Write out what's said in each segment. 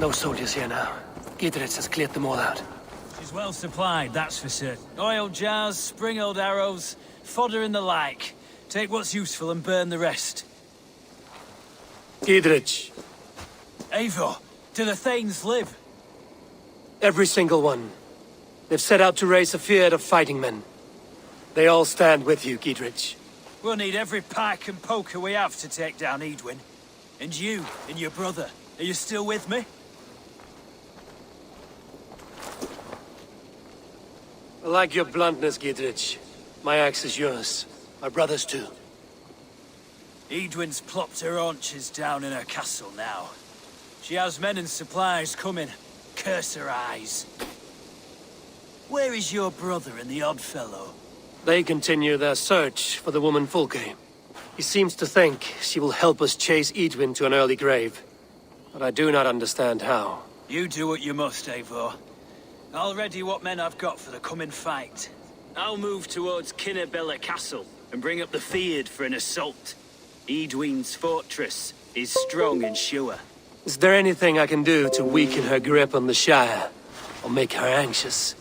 No soldiers here now. Gidritz has cleared them all out. She's well supplied, that's for certain. Oil jars, spring-old arrows, fodder and the like. Take what's useful and burn the rest. Gidritz. Eivor, do the Thanes live? Every single one. They've set out to raise a fear of fighting men. They all stand with you, Gidritz. We'll need every pike and poker we have to take down Edwin. And you, and your brother, are you still with me? I like your bluntness, Gidritz. My axe is yours. My brother's too. Edwin's plopped her haunches down in her castle now. She has men and supplies coming. Curse her eyes. Where is your brother and the odd fellow? They continue their search for the woman Fulke. He seems to think she will help us chase Edwin to an early grave. But I do not understand how. You do what you must, Eivor. I'll ready what men I've got for the coming fight. I'll move towards Kinnabella Castle and bring up the Fyrd for an assault. Edwin's fortress is strong and sure. Is there anything I can do to weaken her grip on the Shire? Or make her anxious?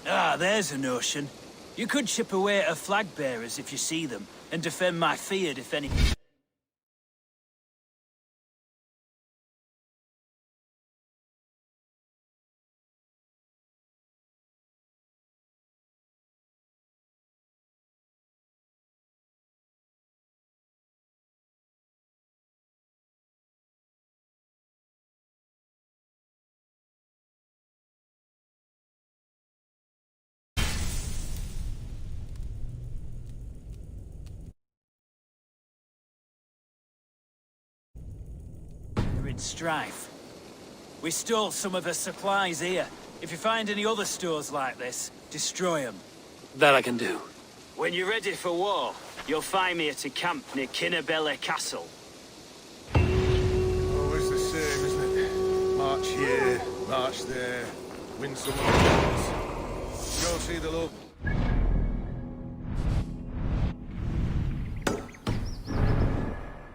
Ah, there's a notion. You could chip away at her flag bearers if you see them, and defend my Fyrd if any... in strife. We stole some of her supplies here. If you find any other stores like this, destroy them. That I can do. When you're ready for war, you'll find me at a camp near Kinnabella Castle. Always the same, isn't it? March here, march there, win some battles. Go see the love.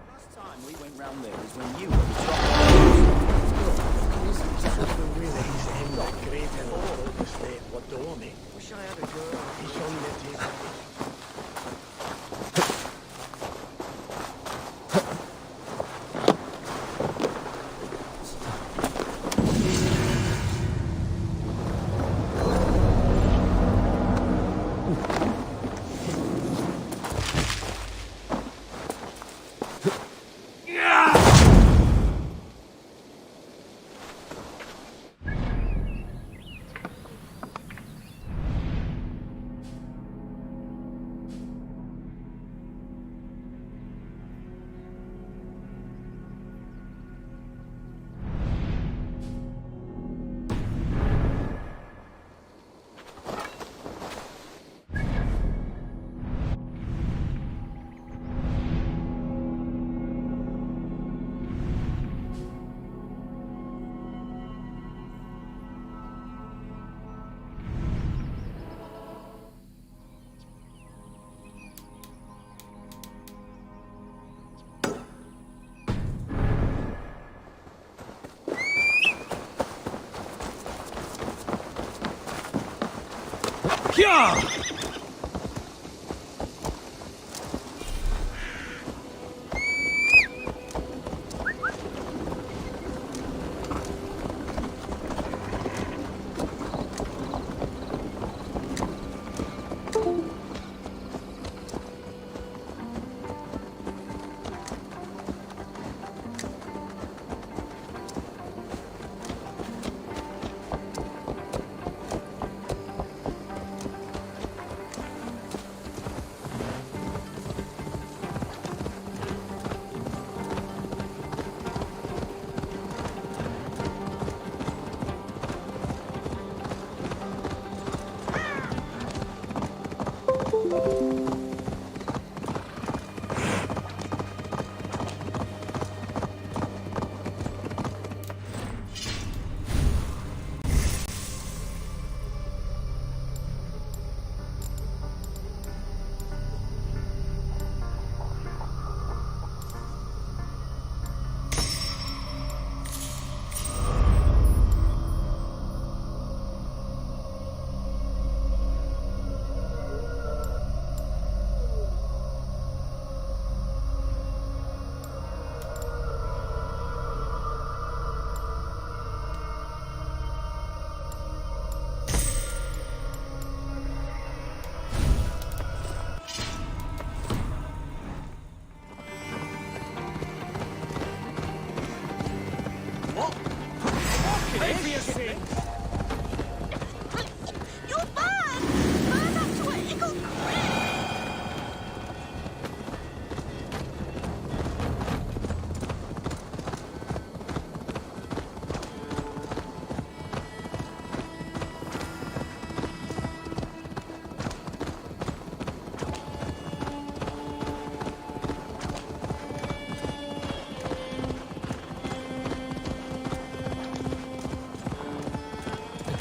Last time we went round there was when you were the top. Wish I had a girl. He's on the table. Yeah!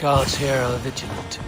Guards here are vigilant.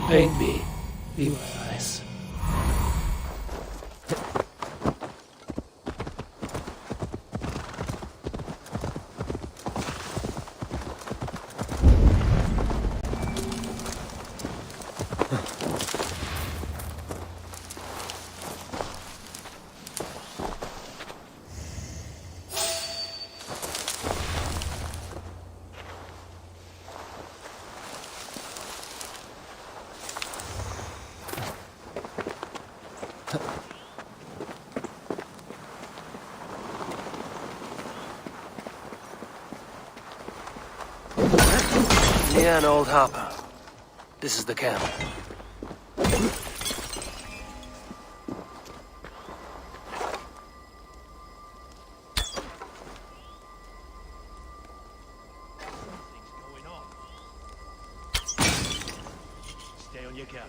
Paint me. Be my eyes. Yeah, an old hopper. This is the camp. Stay on your guard.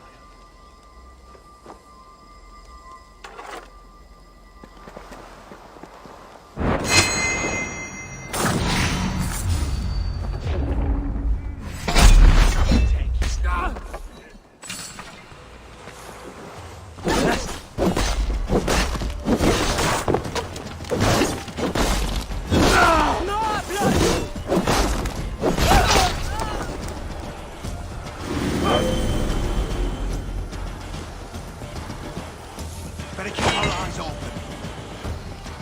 Better keep our eyes open.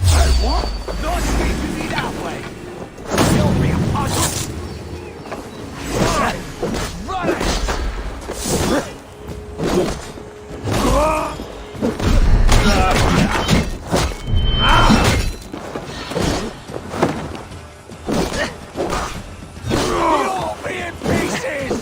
Hey, what? Not speaking me that way. You'll be a puzzle. Run You'll be in pieces!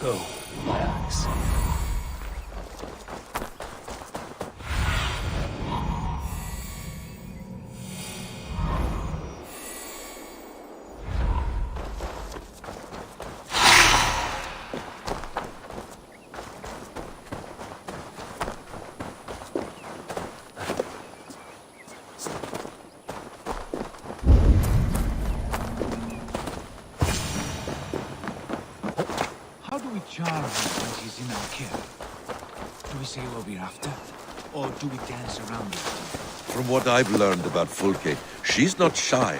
Go, my eyes. How do we charm him when he's in our care? Do we say what we're after? Or do we dance around it? From what I've learned about Fulke, she's not shy.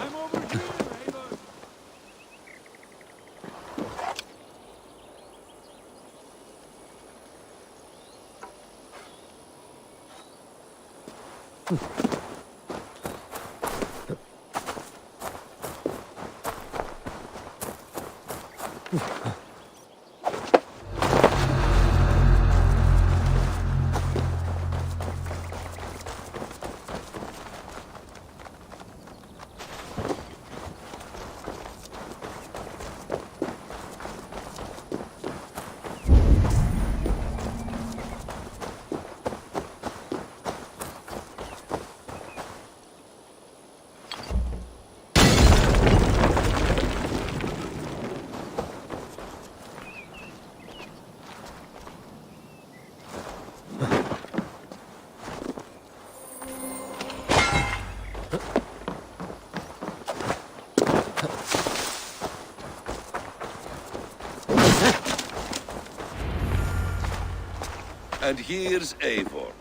And here's Eivor.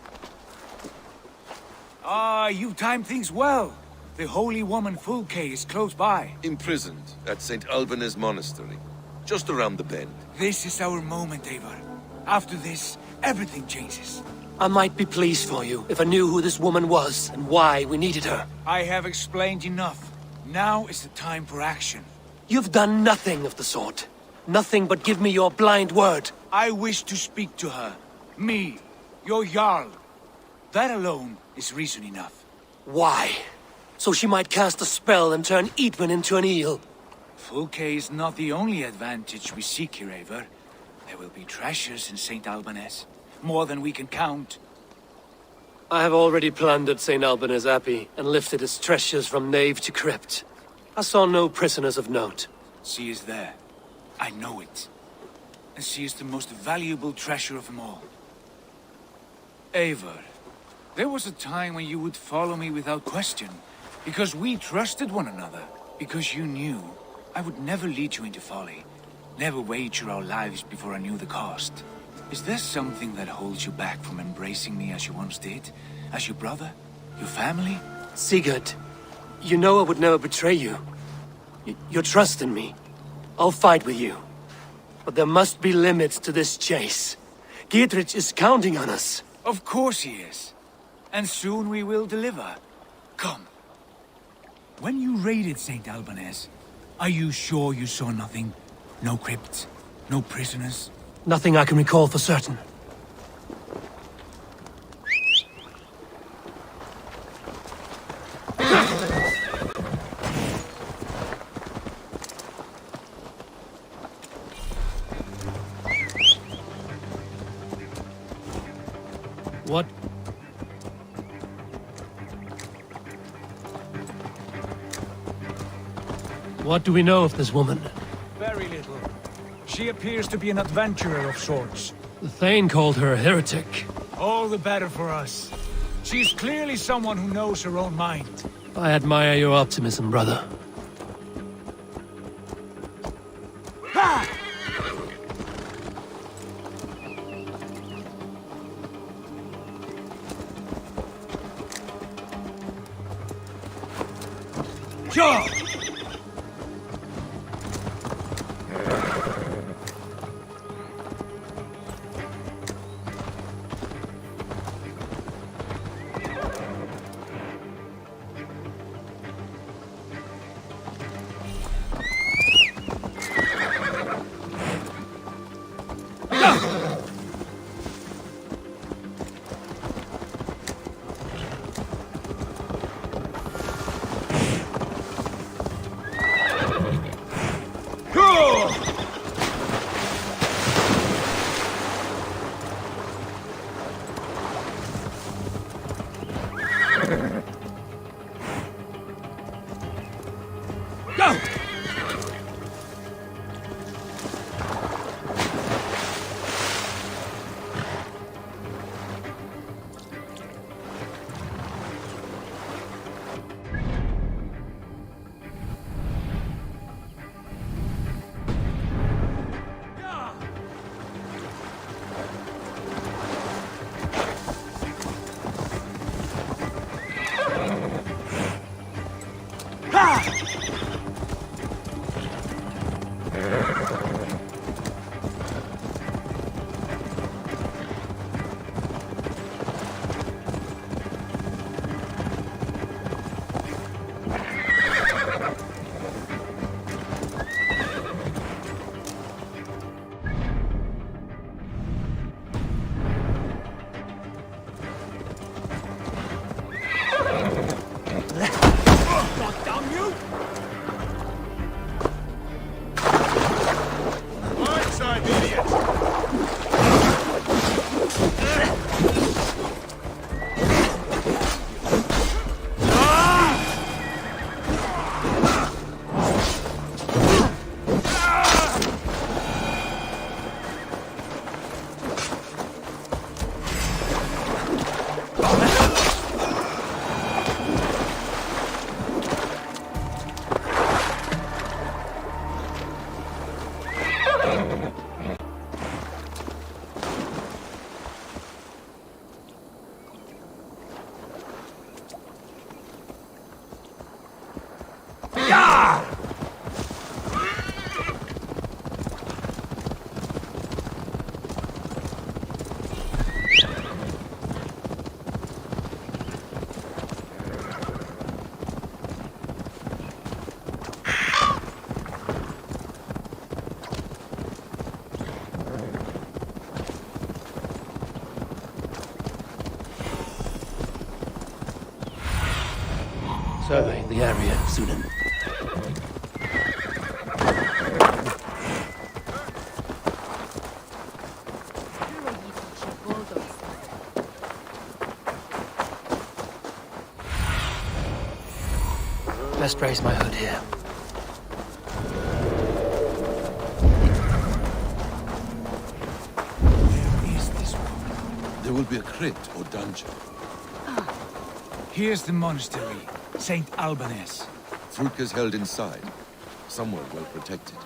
Ah, you timed things well. The holy woman Fulke is close by. Imprisoned at St. Alban's Monastery, just around the bend. This is our moment, Eivor. After this, everything changes. I might be pleased for you if I knew who this woman was and why we needed her. I have explained enough. Now is the time for action. You've done nothing of the sort. Nothing but give me your blind word. I wish to speak to her. Me, your Jarl. That alone is reason enough. Why? So she might cast a spell and turn Eadwin into an eel. Fulke is not the only advantage we seek here, Eivor. There will be treasures in St. Alban's. More than we can count. I have already plundered St. Alban's Abbey and lifted its treasures from nave to crypt. I saw no prisoners of note. She is there. I know it. And she is the most valuable treasure of them all. Eivor, there was a time when you would follow me without question. Because we trusted one another. Because you knew I would never lead you into folly. Never wager our lives before I knew the cost. Is there something that holds you back from embracing me as you once did? As your brother? Your family? Sigurd, you know I would never betray you. Your trust in me. I'll fight with you. But there must be limits to this chase. Dietrich is counting on us. Of course he is. And soon we will deliver. Come. When you raided St. Alban's, are you sure you saw nothing? No crypts? No prisoners? Nothing I can recall for certain. What? What do we know of this woman? Very little. She appears to be an adventurer of sorts. The Thane called her a heretic. All the better for us. She's clearly someone who knows her own mind. I admire your optimism, brother. Sure! Go! Blindside, idiot! Survey the area, Sunan. Best raise my hood here. Where is this woman? There will be a crypt or dungeon. Here's the monastery, St. Albanese. Fulka's held inside, somewhere well protected.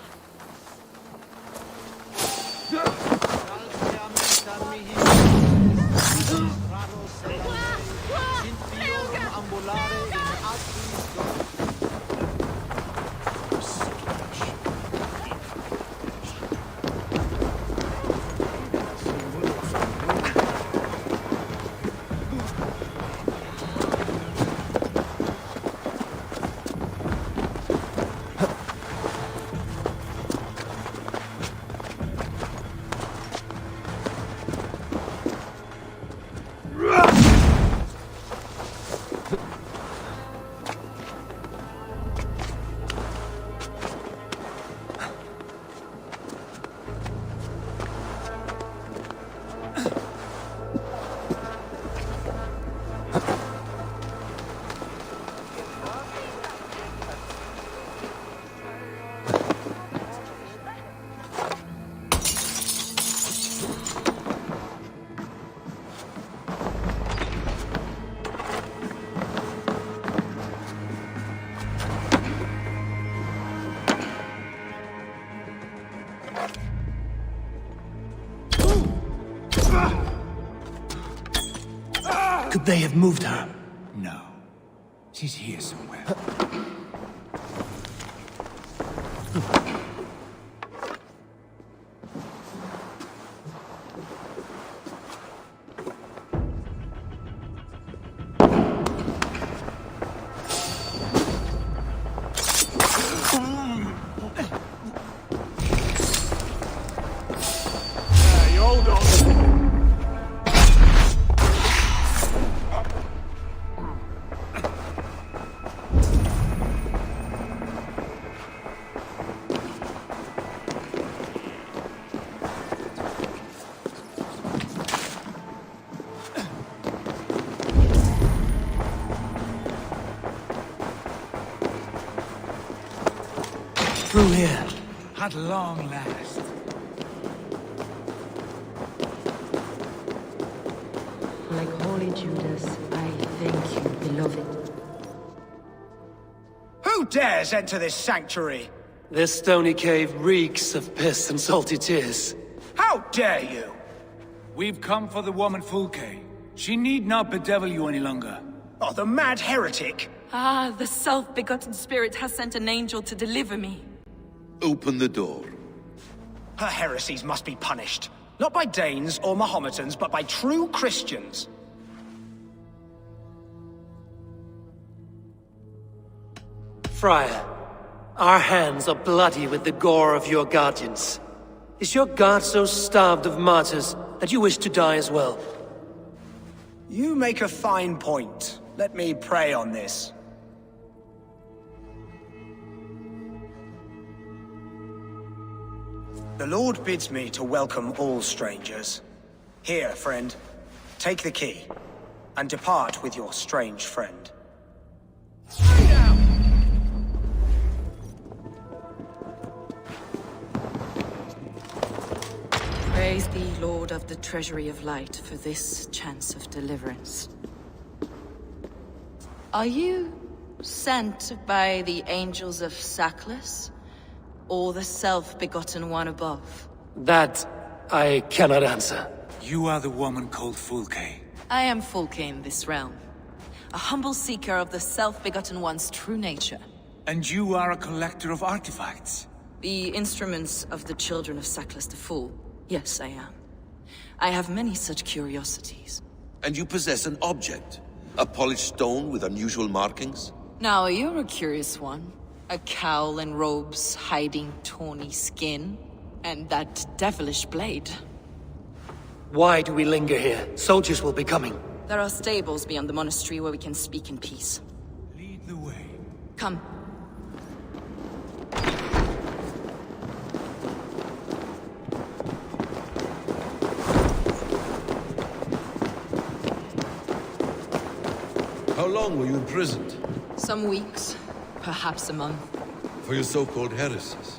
Could they have moved her? No. She's here somewhere. Hey, hold on. Through here. At long last. Like Holy Judas, I thank you, beloved. Who dares enter this sanctuary? This stony cave reeks of piss and salty tears. How dare you? We've come for the woman Fulke. She need not bedevil you any longer. Oh, the mad heretic! Ah, the self-begotten spirit has sent an angel to deliver me. Open the door. Her heresies must be punished. Not by Danes or Mahometans, but by true Christians. Friar, our hands are bloody with the gore of your guardians. Is your God so starved of martyrs that you wish to die as well? You make a fine point. Let me pray on this. The Lord bids me to welcome all strangers. Here, friend, take the key, and depart with your strange friend. Praise thee, Lord of the Treasury of Light, for this chance of deliverance. Are you sent by the angels of Sackless, or the self-begotten one above? That I cannot answer. You are the woman called Fulke. I am Fulke in this realm, a humble seeker of the self-begotten one's true nature. And you are a collector of artifacts. The instruments of the children of Sackless the Fool. Yes, I am. I have many such curiosities. And you possess an object? A polished stone with unusual markings? Now, you're a curious one. A cowl and robes hiding tawny skin. And that devilish blade. Why do we linger here? Soldiers will be coming. There are stables beyond the monastery where we can speak in peace. Lead the way. Come. How long were you imprisoned? Some weeks, perhaps a month. For your so-called heresies?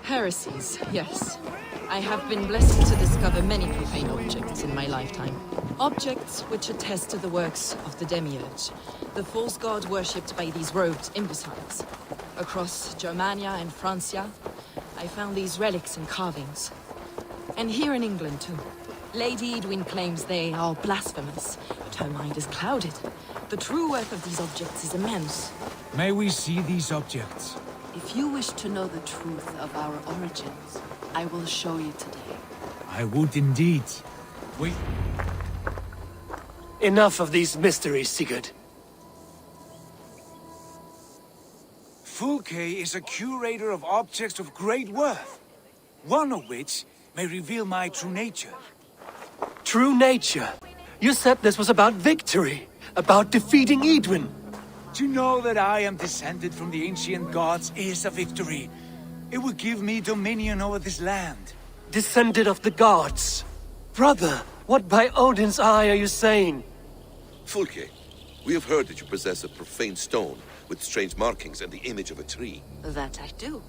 Heresies, yes. I have been blessed to discover many profane objects in my lifetime. Objects which attest to the works of the Demiurge, the false god worshipped by these robed imbeciles. Across Germania and Francia, I found these relics and carvings. And here in England, too. Lady Edwin claims they are blasphemous, but her mind is clouded. The true worth of these objects is immense. May we see these objects? If you wish to know the truth of our origins, I will show you today. I would indeed. Wait. Enough of these mysteries, Sigurd. Fulke is a curator of objects of great worth, one of which may reveal my true nature. True nature? You said this was about victory, about defeating Edwin. To know that I am descended from the ancient gods is a victory. It will give me dominion over this land. Descended of the gods. Brother, what by Odin's eye are you saying? Fulke, we have heard that you possess a profane stone with strange markings and the image of a tree. That I do.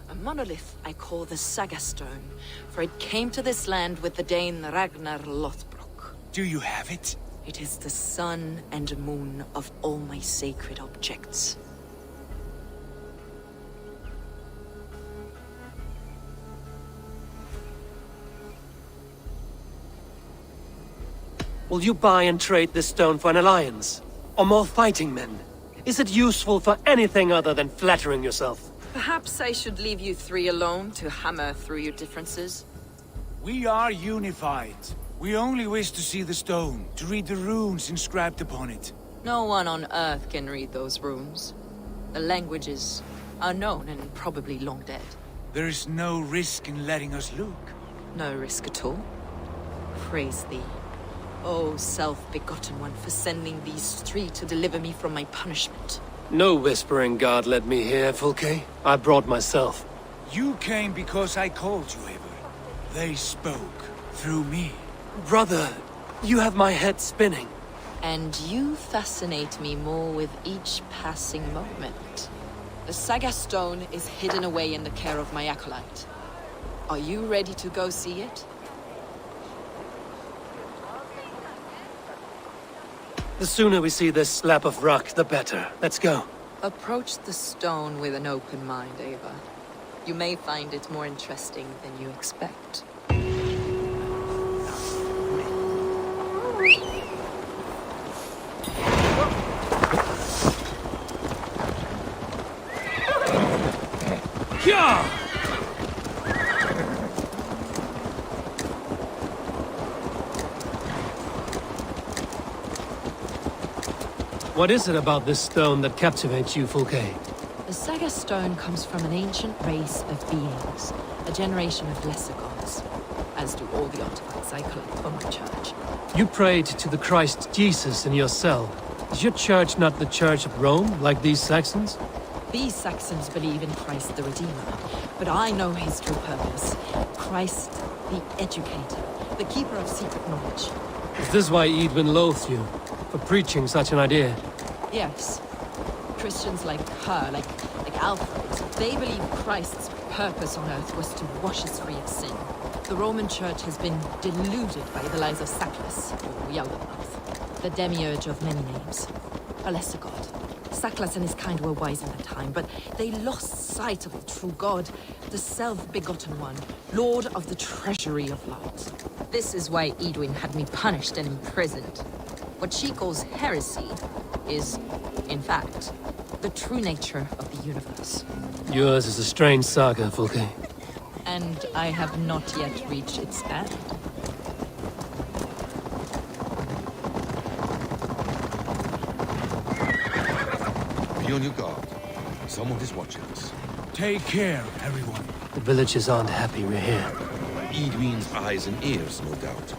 A monolith I call the Saga Stone, for it came to this land with the Dane Ragnar Lothbrok. Do you have it? It is the sun and moon of all my sacred objects. Will you buy and trade this stone for an alliance? Or more fighting men? Is it useful for anything other than flattering yourself? Perhaps I should leave you three alone to hammer through your differences. We are unified. We only wish to see the stone, to read the runes inscribed upon it. No one on Earth can read those runes. The languages are known and probably long dead. There is no risk in letting us look. No risk at all. Praise thee, O self-begotten one, for sending these three to deliver me from my punishment. No whispering god led me here, Fulke. I brought myself. You came because I called you, Eivor. They spoke through me. Brother, you have my head spinning. And you fascinate me more with each passing moment. The Saga Stone is hidden away in the care of my acolyte. Are you ready to go see it? The sooner we see this slab of rock, the better. Let's go. Approach the stone with an open mind, Ava. You may find it more interesting than you expect. What is it about this stone that captivates you, Fulke? The Saga Stone comes from an ancient race of beings, a generation of lesser gods, as do all the artifacts I collect for my church. You prayed to the Christ Jesus in your cell. Is your church not the Church of Rome, like these Saxons? These Saxons believe in Christ the Redeemer, but I know his true purpose. Christ the Educator, the keeper of secret knowledge. Is this why Edwin loathes you? For preaching such an idea? Yes. Christians like her, like Alfred, they believe Christ's purpose on earth was to wash us free of sin. The Roman Church has been deluded by the lies of Saklas, or Yaldabaoth, the demiurge of many names. A lesser god. Saklas and his kind were wise in their time, but they lost sight of the true god, the self-begotten one, lord of the treasury of light. This is why Edwin had me punished and imprisoned. What she calls heresy is, in fact, the true nature of the universe. Yours is a strange saga, Fulke. And I have not yet reached its end. Be on your guard. Someone is watching us. Take care, everyone. The villagers aren't happy we're here. Edwin's eyes and ears, no doubt.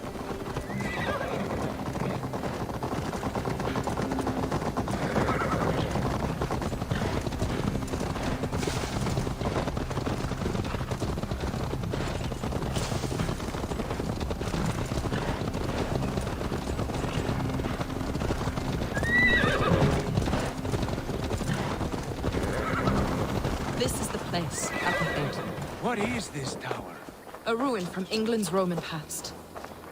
This is the place, up ahead. What is this tower? A ruin from England's Roman past.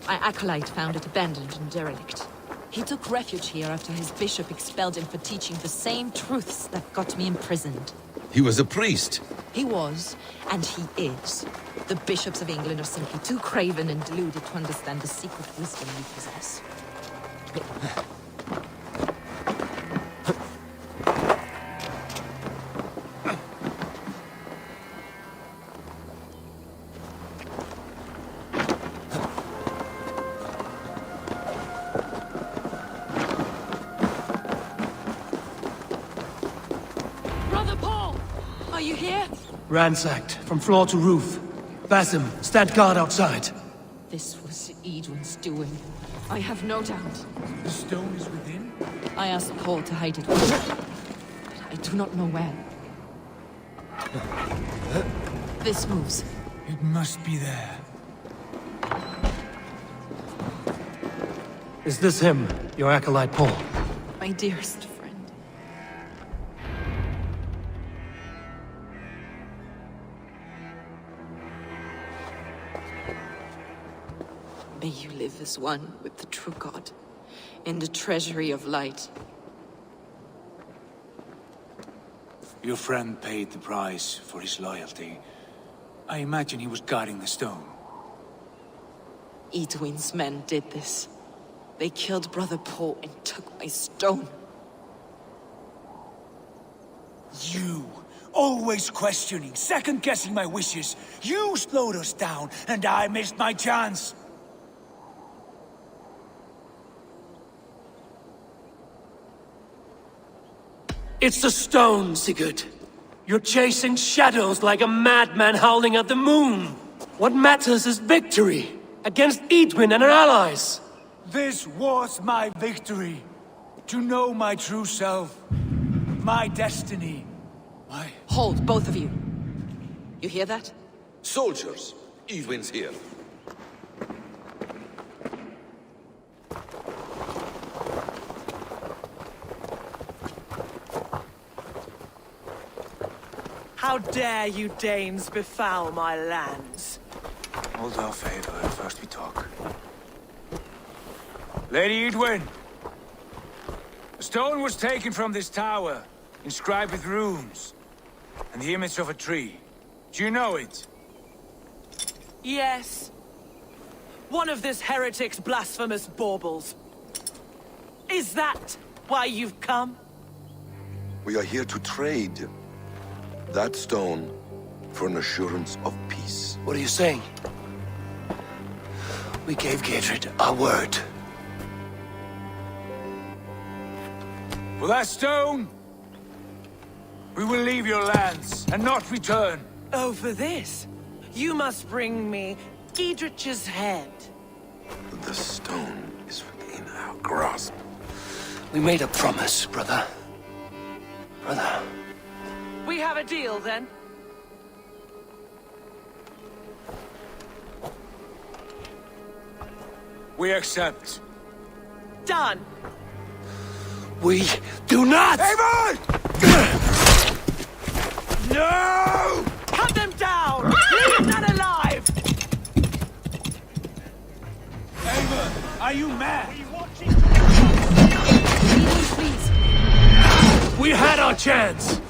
My acolyte found it abandoned and derelict. He took refuge here after his bishop expelled him for teaching the same truths that got me imprisoned. He was a priest. He was, and he is. The bishops of England are simply too craven and deluded to understand the secret wisdom we possess. Brother Paul! Are you here? Ransacked, from floor to roof. Basim, stand guard outside. This was Edwin's doing. I have no doubt. The stone is within? I asked Paul to hide it, but I do not know where. This moves. It must be there. Is this him, your acolyte Paul? My dearest friend. May you live as one with the true God, in the treasury of light. Your friend paid the price for his loyalty. I imagine he was guarding the stone. Edwin's men did this. They killed Brother Paul and took my stone. You! Always questioning, second-guessing my wishes. You slowed us down, and I missed my chance. It's the stone, Sigurd. You're chasing shadows like a madman howling at the moon. What matters is victory against Edwin and her allies. This was my victory. To know my true self. My destiny. My... Hold, both of you. You hear that? Soldiers, Edwin's here. How dare you Danes befoul my lands? Hold our favor, first we talk. Lady Edwin! The stone was taken from this tower, inscribed with runes, and the image of a tree. Do you know it? Yes. One of this heretic's blasphemous baubles. Is that why you've come? We are here to trade. That stone for an assurance of peace. What are you saying? We gave Gatred our word. For that stone, we will leave your lands and not return. Oh, for this? You must bring me Giedrich's head. The stone is within our grasp. We made a promise, brother. Brother. We have a deal, then? We accept. Done. We do not! Eivor! No! Cut them down! Leave none alive! Eivor, are you mad? Please. We had our chance!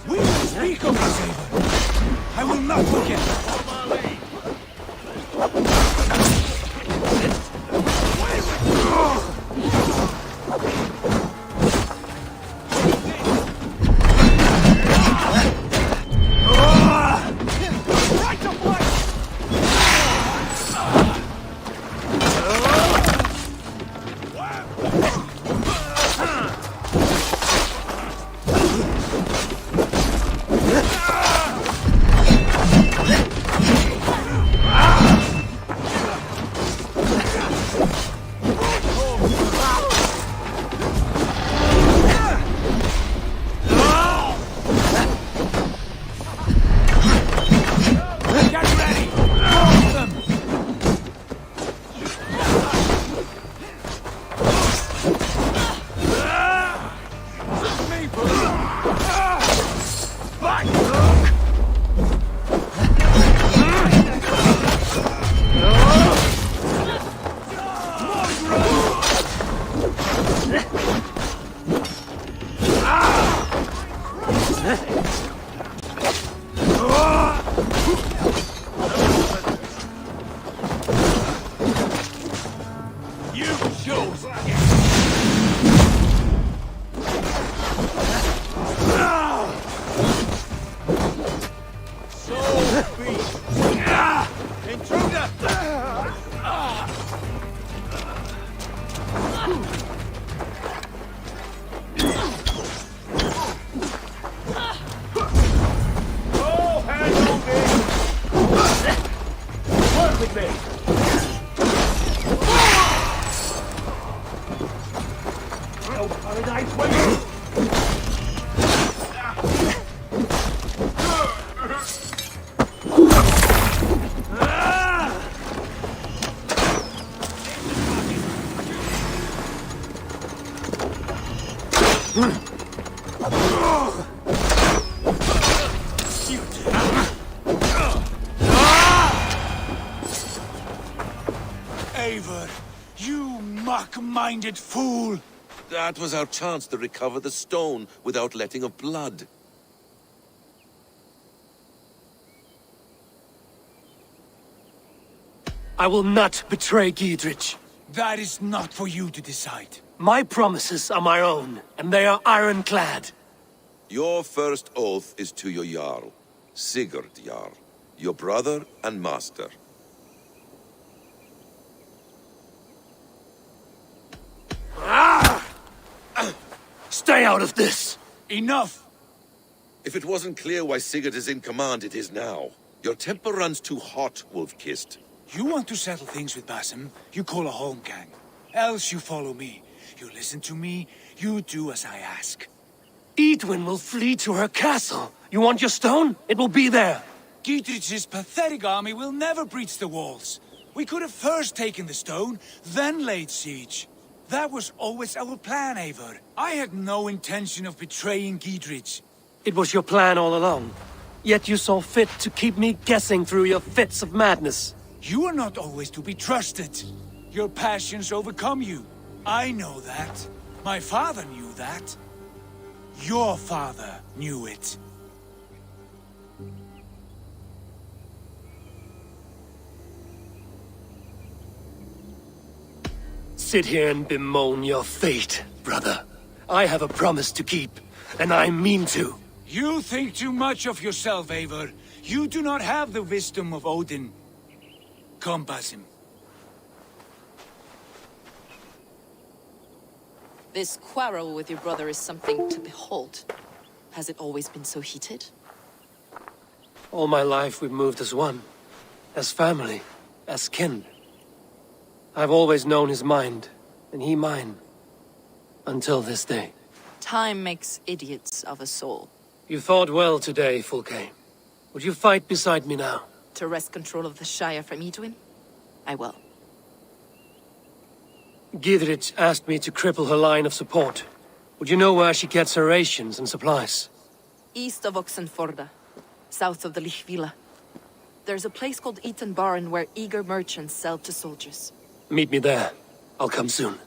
We will speak of this, Eivor. I will not forget. Eivor, you mock-minded fool! That was our chance to recover the stone without letting of blood. I will not betray Giedrich. That is not for you to decide. My promises are my own, and they are ironclad. Your first oath is to your Jarl, Sigurd Jarl, your brother and master. Stay out of this! Enough! If it wasn't clear why Sigurd is in command, it is now. Your temper runs too hot, Wolf-Kissed. You want to settle things with Basim, you call a holmgang. Else you follow me. You listen to me, you do as I ask. Edwin will flee to her castle. You want your stone? It will be there. Giedrich's pathetic army will never breach the walls. We could have first taken the stone, then laid siege. That was always our plan, Eivor. I had no intention of betraying Giedrich. It was your plan all along. Yet you saw fit to keep me guessing through your fits of madness. You are not always to be trusted. Your passions overcome you. I know that. My father knew that. Your father knew it. Sit here and bemoan your fate, brother. I have a promise to keep, and I mean to. You think too much of yourself, Eivor. You do not have the wisdom of Odin. Come, Basim. This quarrel with your brother is something to behold. Has it always been so heated? All my life we've moved as one. As family. As kin. I've always known his mind, and he mine. Until this day. Time makes idiots of us all. You fought well today, Fulke. Would you fight beside me now? To wrest control of the Shire from Edwin? I will. Gidrich asked me to cripple her line of support. Would you know where she gets her rations and supplies? East of Oxenforda, south of the Lichvila. There's a place called Eaton Barn where eager merchants sell to soldiers. Meet me there. I'll come soon.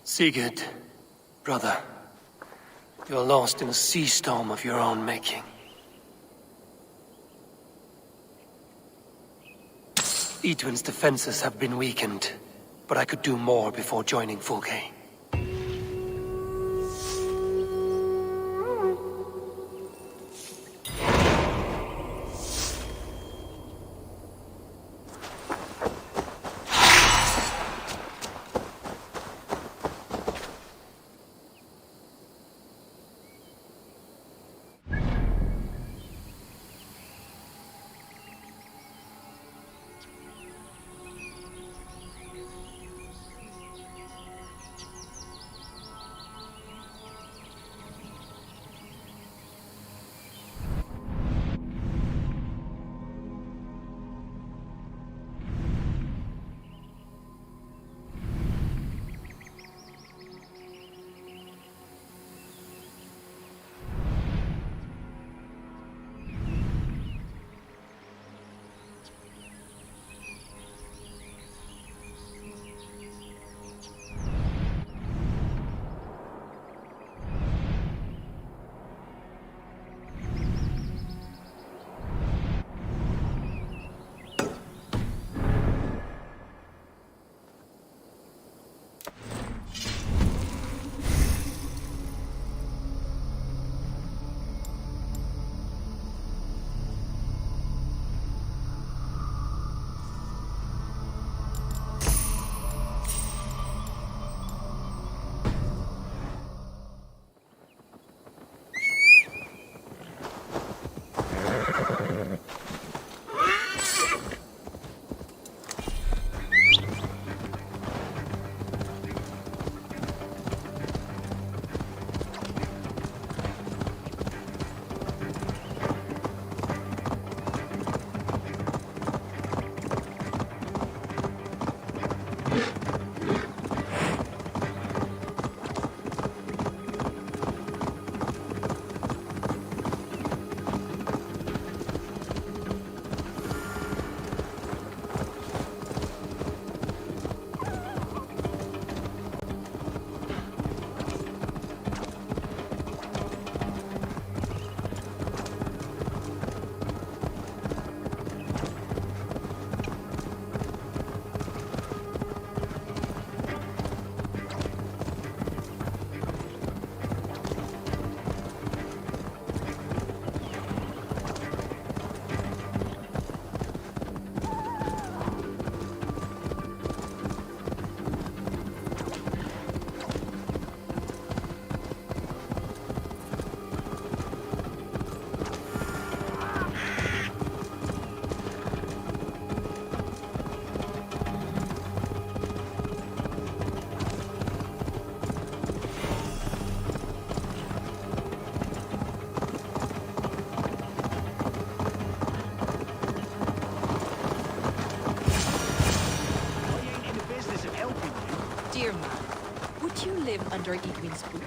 Sigurd, brother, you're lost in a sea storm of your own making. Edwin's defenses have been weakened, but I could do more before joining Fulke. Under Edwin's boot.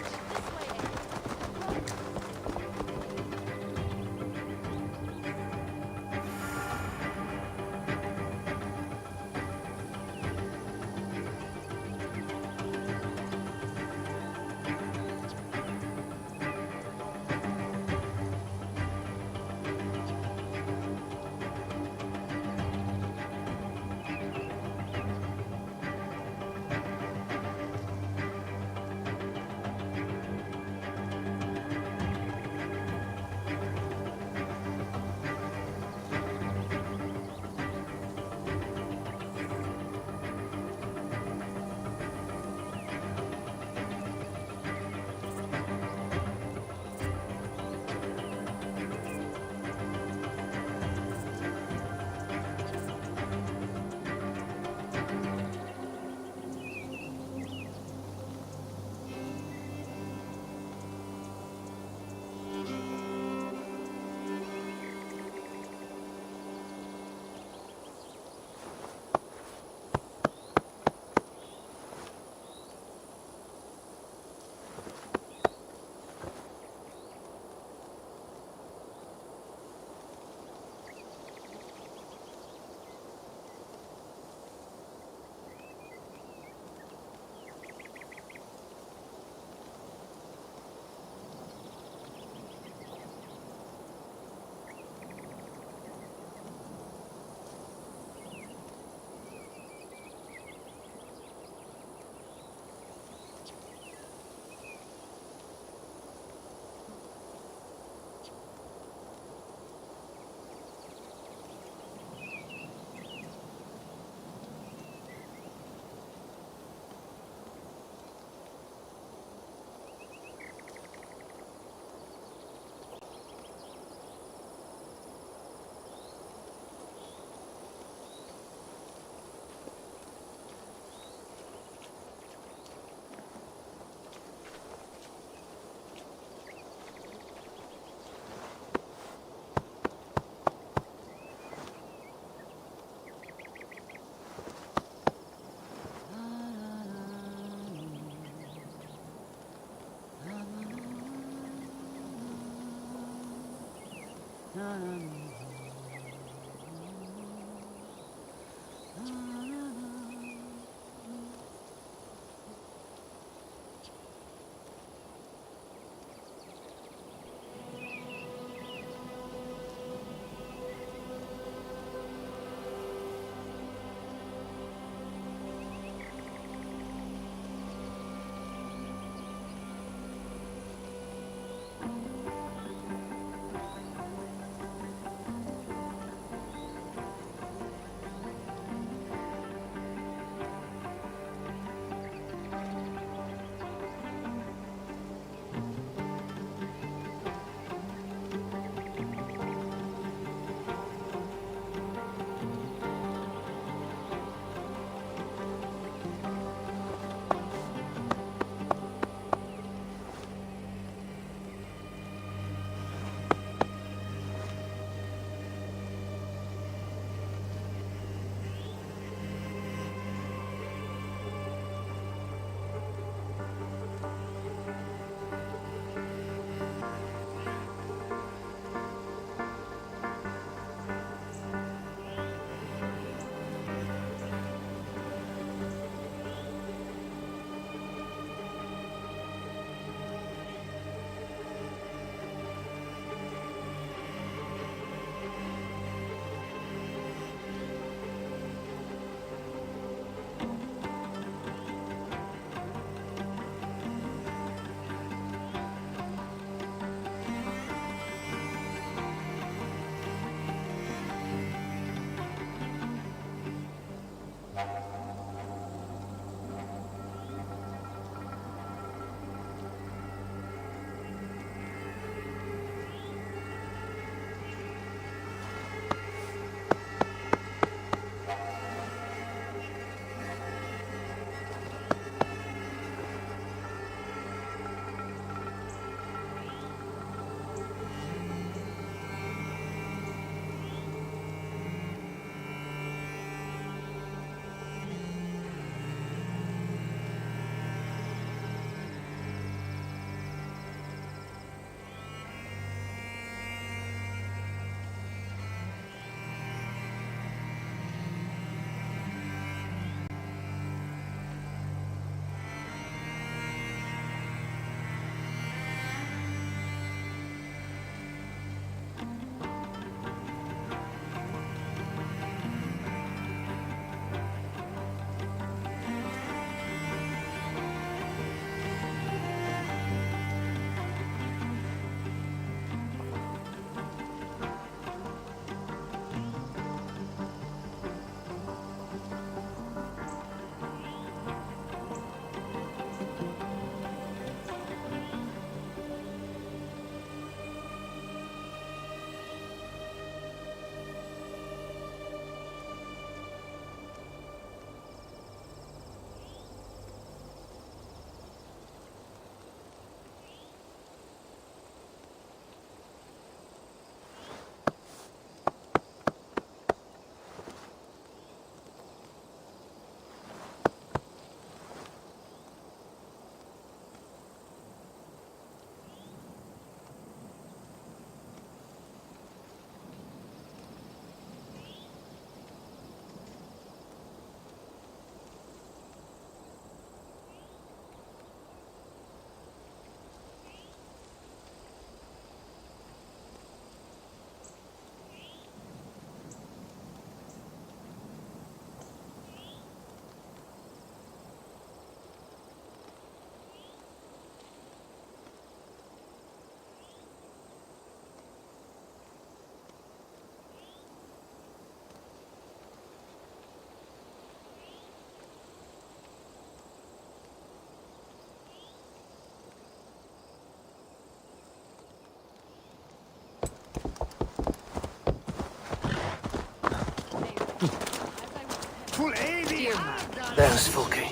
There's Fulke.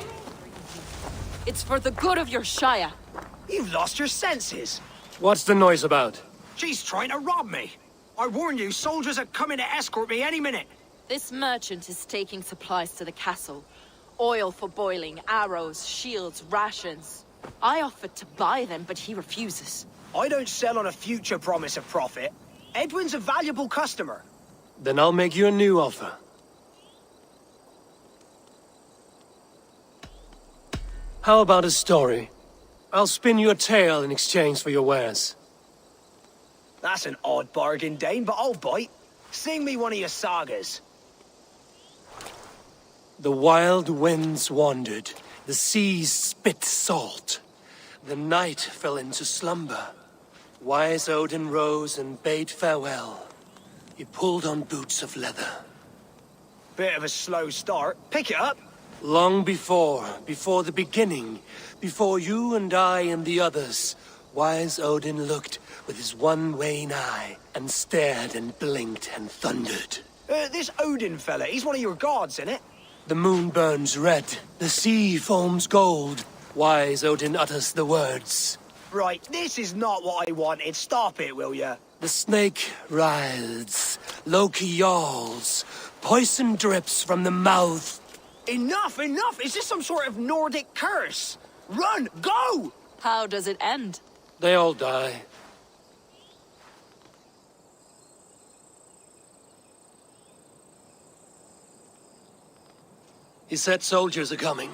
It's for the good of your Shire. You've lost your senses. What's the noise about? She's trying to rob me. I warn you, soldiers are coming to escort me any minute. This merchant is taking supplies to the castle. Oil for boiling, arrows, shields, rations. I offered to buy them, but he refuses. I don't sell on a future promise of profit. Edwin's a valuable customer. Then I'll make you a new offer. How about a story? I'll spin you a tale in exchange for your wares. That's an odd bargain, Dane, but I'll bite. Sing me one of your sagas. The wild winds wandered, the seas spit salt. The night fell into slumber. Wise Odin rose and bade farewell. He pulled on boots of leather. Bit of a slow start. Pick it up. Long before the beginning, before you and I and the others, Wise Odin looked with his one wan eye and stared and blinked and thundered. This Odin fella, he's one of your gods, innit? The moon burns red, the sea foams gold. Wise Odin utters the words. Right, this is not what I wanted. Stop it, will ya? The snake writhes, Loki yawls, poison drips from the mouth. Enough, enough! Is this some sort of Nordic curse? Run! Go! How does it end? They all die. He said soldiers are coming.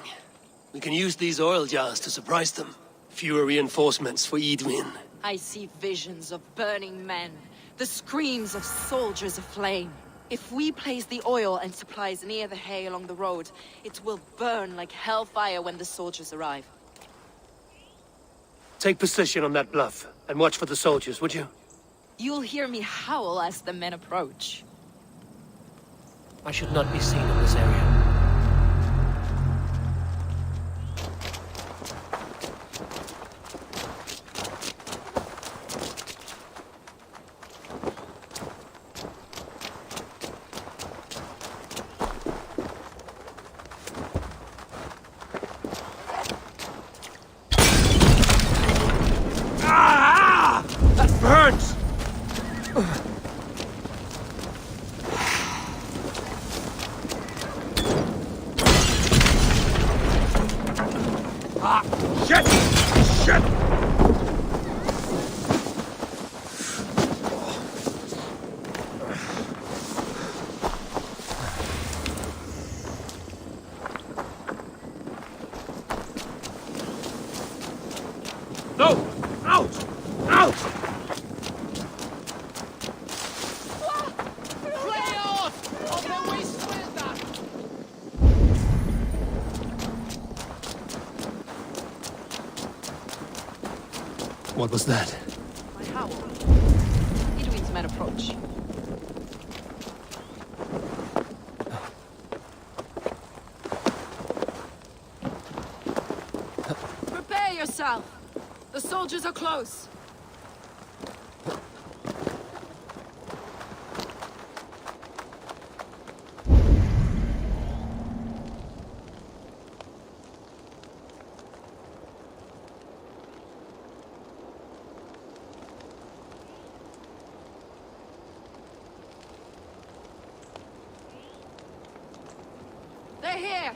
We can use these oil jars to surprise them. Fewer reinforcements for Edwin. I see visions of burning men, the screams of soldiers aflame. If we place the oil and supplies near the hay along the road, it will burn like hellfire when the soldiers arrive. Take position on that bluff, and watch for the soldiers, would you? You'll hear me howl as the men approach. I should not be seen in this area. Burns! Ah! Shit! Shit! No! Out! Out! What was that? My howl. Edwin's men approach. Prepare yourself! The soldiers are close! They're here!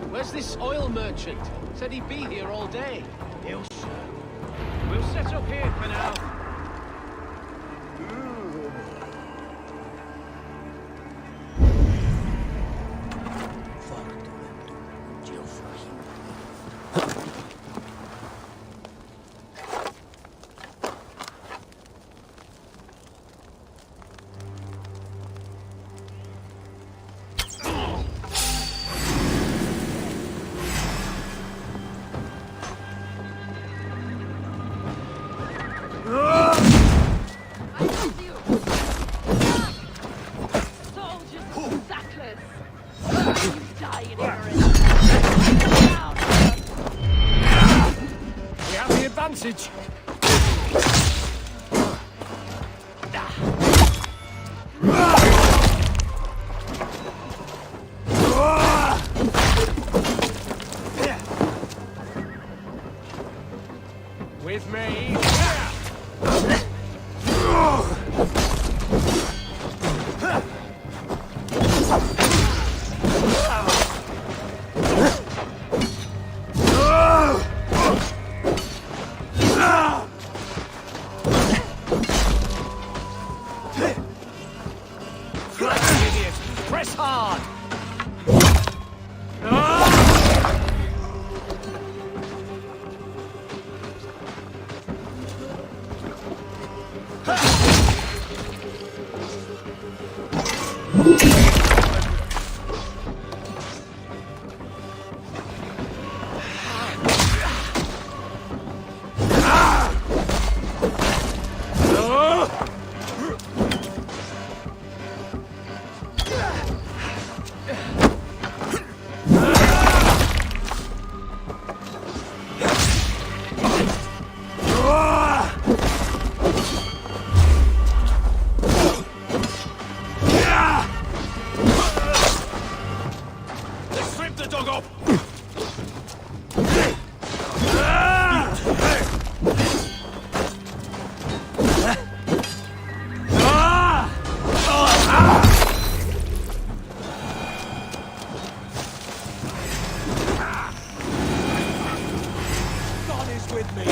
Where's this oil merchant? Said he'd be here all day. He'll show. We'll set up here for now. Advantage. with me. Idiot! Press hard! Strip the dog up! God is with me.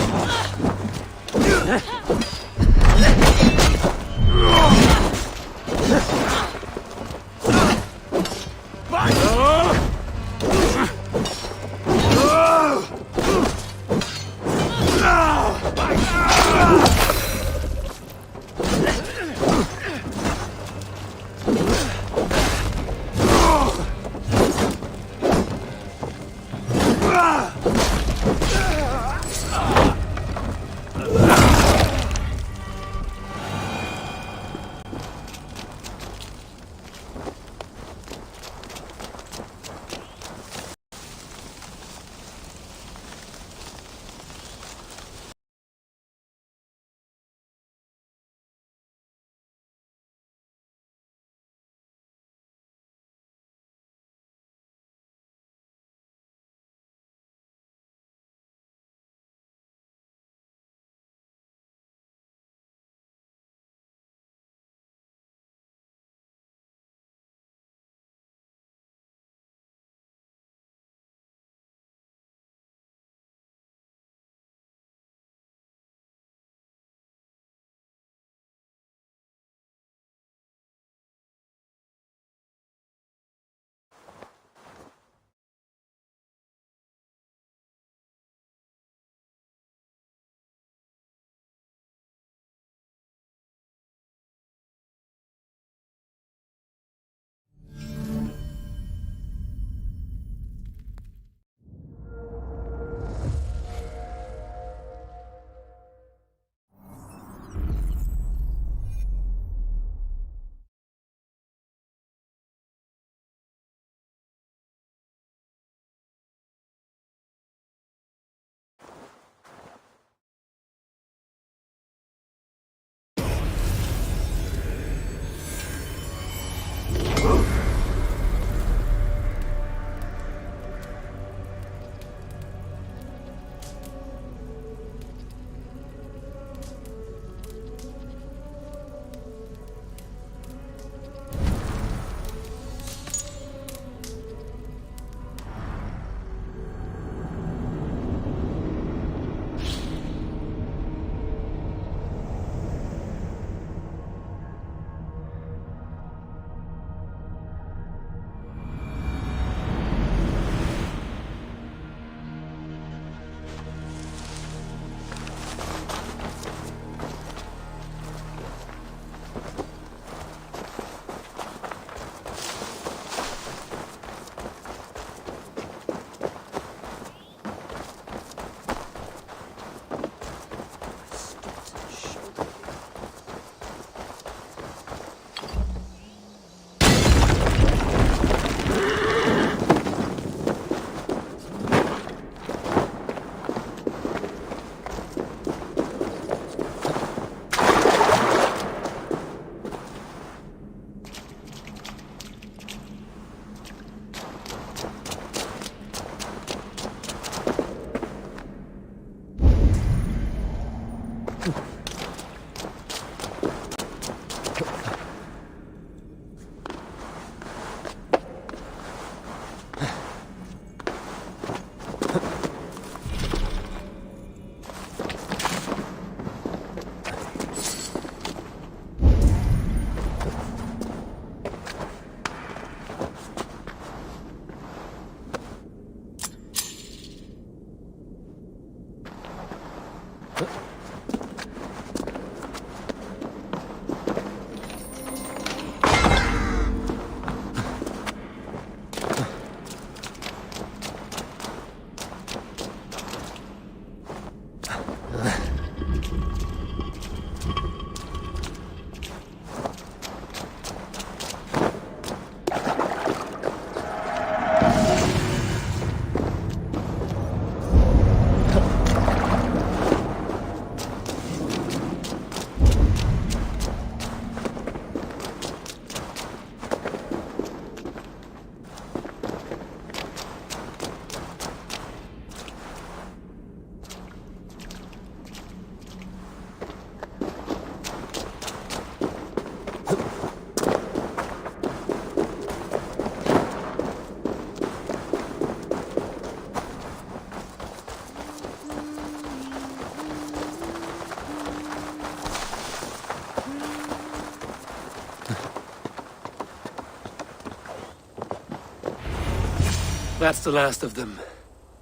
That's the last of them.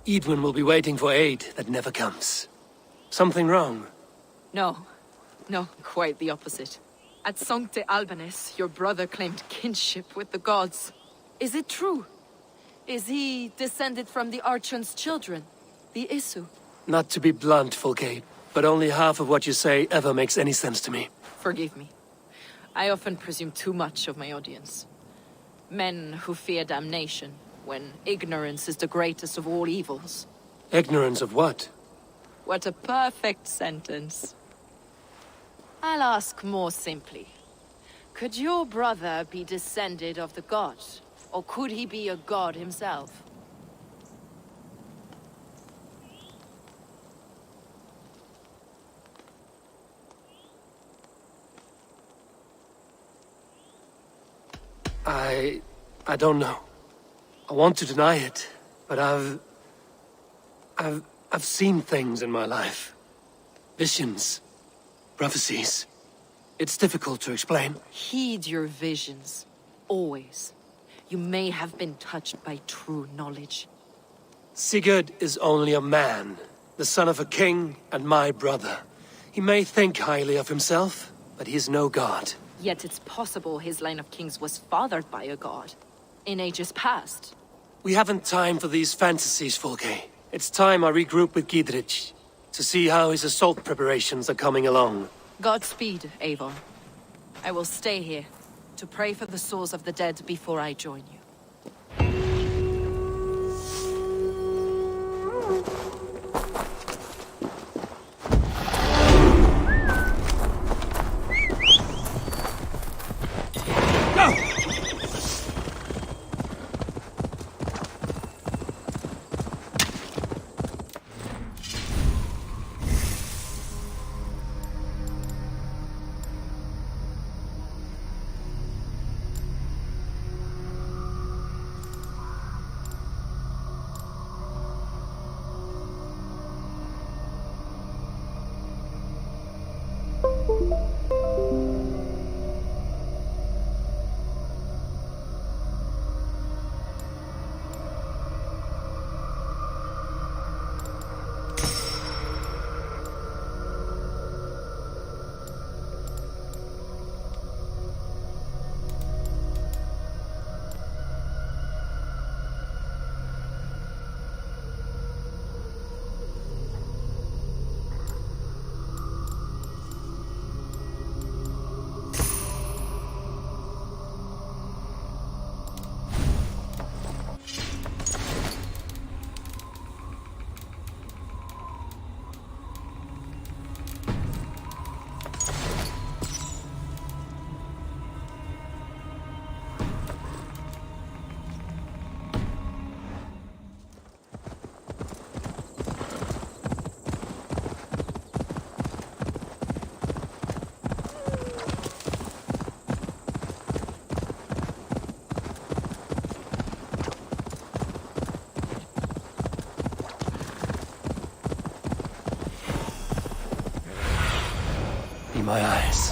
Edwin will be waiting for aid that never comes. Something wrong? No. No, quite the opposite. At Sancte Albanus, your brother claimed kinship with the gods. Is it true? Is he descended from the Archon's children, the Isu? Not to be blunt, Fulke, but only half of what you say ever makes any sense to me. Forgive me. I often presume too much of my audience. Men who fear damnation, when ignorance is the greatest of all evils. Ignorance of what? What a perfect sentence. I'll ask more simply. Could your brother be descended of the gods? Or could he be a god himself? I don't know. I want to deny it, but I've seen things in my life. Visions. Prophecies. It's difficult to explain. Heed your visions. Always. You may have been touched by true knowledge. Sigurd is only a man, the son of a king and my brother. He may think highly of himself, but he is no god. Yet it's possible his line of kings was fathered by a god. In ages past. We haven't time for these fantasies, Fulke. It's time I regroup with Gidrich, to see how his assault preparations are coming along. Godspeed, Eivor. I will stay here, to pray for the souls of the dead before I join you. My eyes.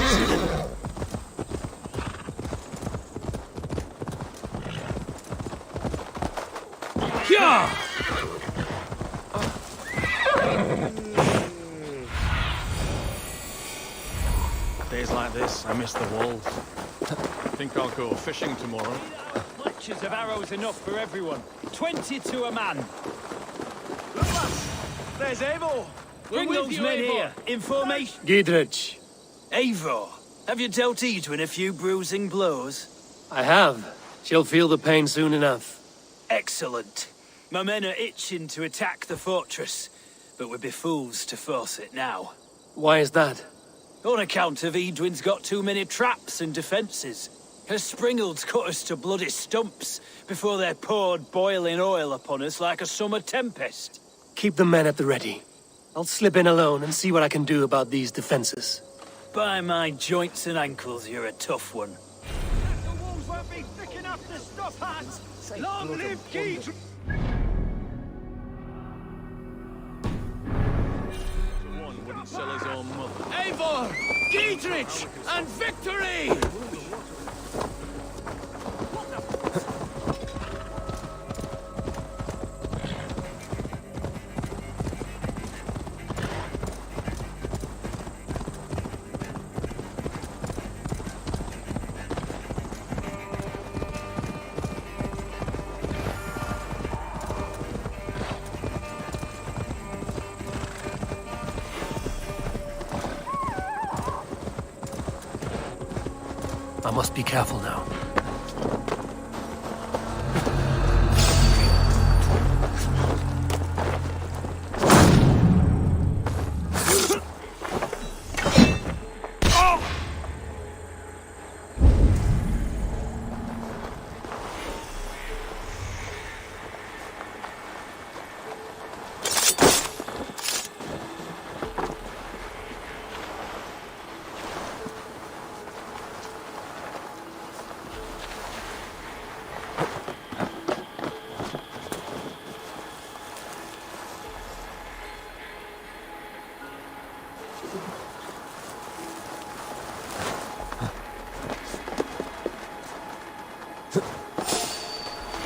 Days like this, I miss the wolves. Think I'll go fishing tomorrow. Fletchers of arrows enough for everyone. 20 to a man. There's Eivor! Bring those men here. Information. Gidrich. Eivor, have you dealt Edwin a few bruising blows? I have. She'll feel the pain soon enough. Excellent. My men are itching to attack the fortress, but we'd be fools to force it now. Why is that? On account of Edwin's got too many traps and defences. Her springalds cut us to bloody stumps before they poured boiling oil upon us like a summer tempest. Keep the men at the ready. I'll slip in alone and see what I can do about these defences. By my joints and ankles, you're a tough one. The wolves won't be thick enough to stop us! Long live Gidrich! One wouldn't sell his own mother. Eivor! Gidrich! And victory! I must be careful now.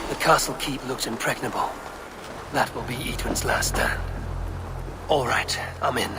The castle keep looks impregnable. That will be Etwin's last stand. All right, I'm in.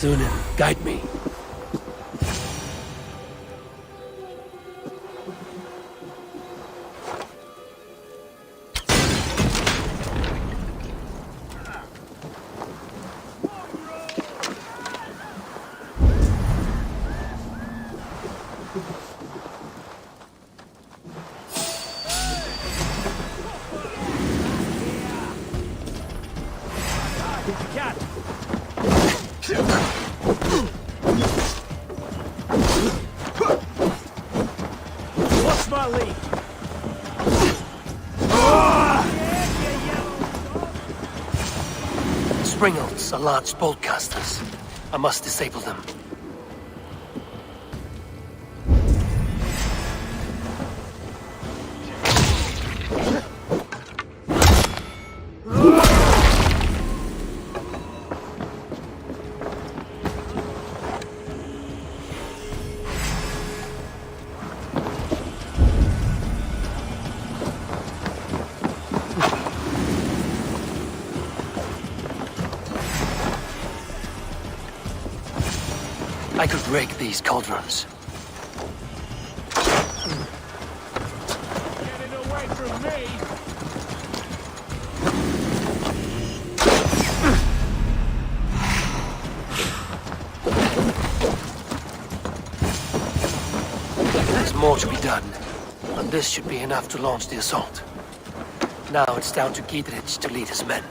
Sunan, guide me. What's my lead? Springles are large bolt casters. I must disable them. I could rig these cauldrons. Getting away from me! There's more to be done, and this should be enough to launch the assault. Now it's down to Gietrich to lead his men.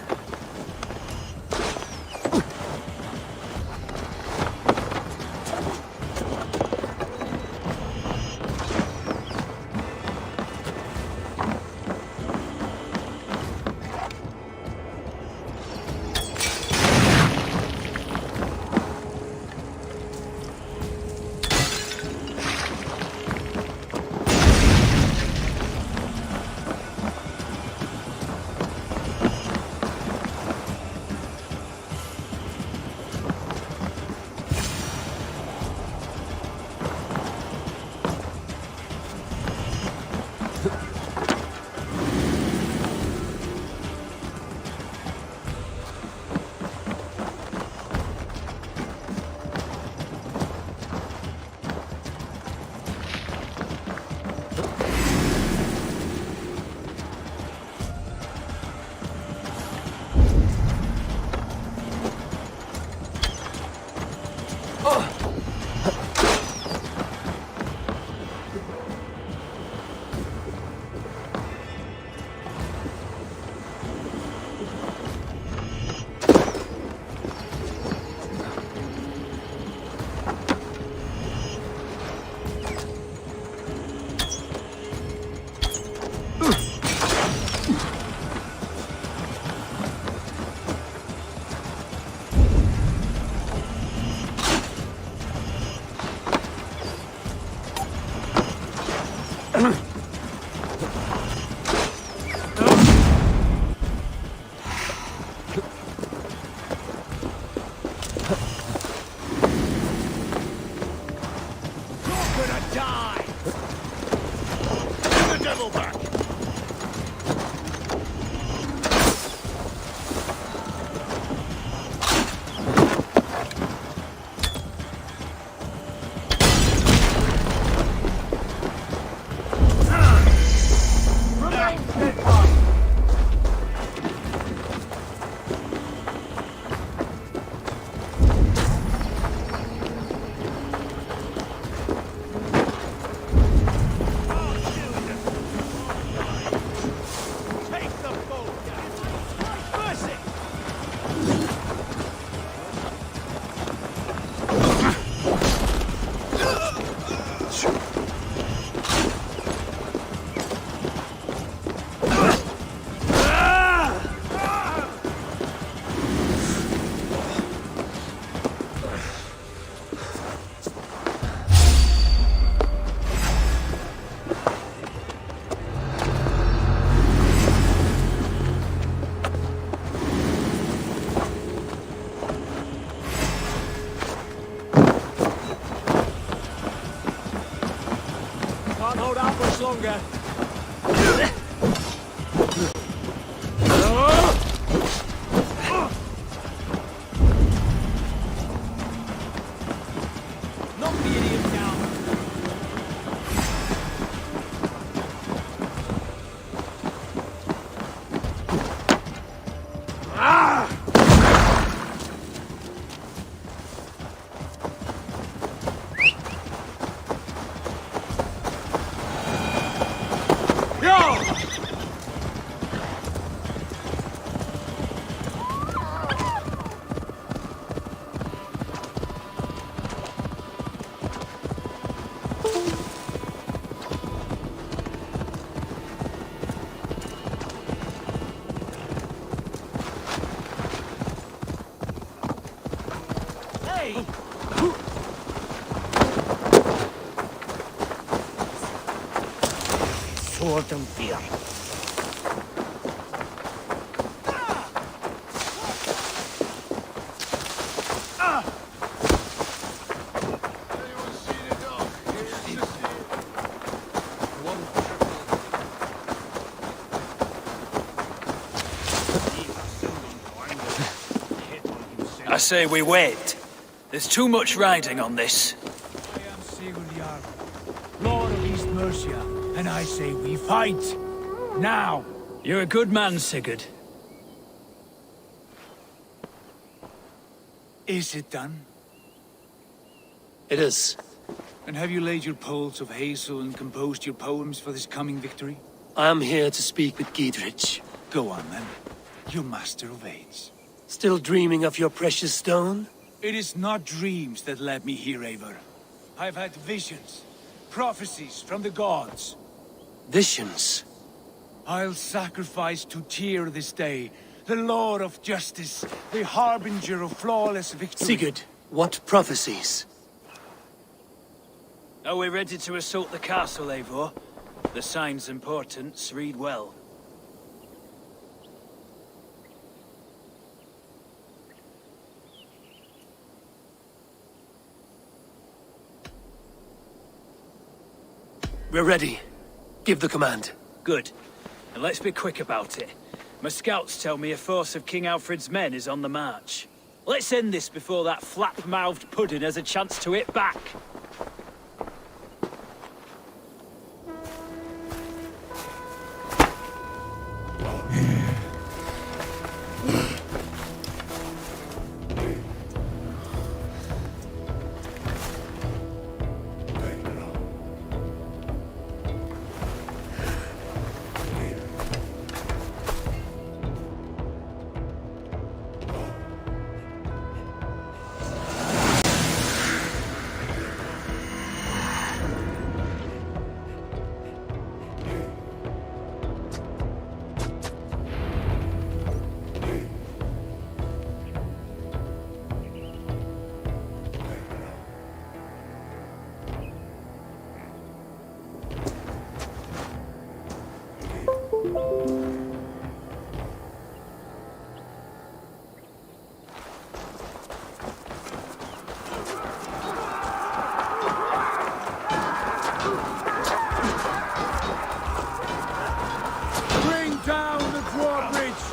Can't hold out much longer. Knock the idiot down. Sword and fear. I say we wait. There's too much riding on this. I am Sigurd Jarl, Lord of East Mercia, and I say we fight. Now! You're a good man, Sigurd. Is it done? It is. And have you laid your poles of hazel and composed your poems for this coming victory? I am here to speak with Giedrich. Go on, then. Your master obeys. Still dreaming of your precious stone? It is not dreams that led me here, Eivor. I've had visions, prophecies from the gods. Visions? I'll sacrifice to Tyr this day, the Lord of Justice, the harbinger of flawless victory. Sigurd, what prophecies? Are we ready to assault the castle, Eivor? The signs and portents read well. We're ready. Give the command. Good. And let's be quick about it. My scouts tell me a force of King Alfred's men is on the march. Let's end this before that flap-mouthed pudding has a chance to hit back. Bring down the drawbridge!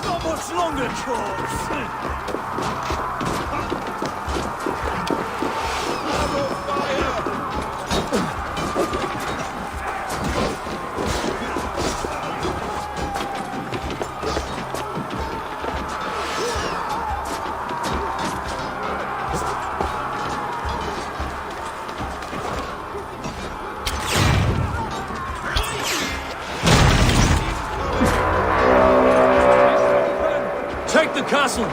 Not much longer, corpse! Take the castle!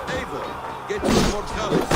Eivor, get to the portcullis.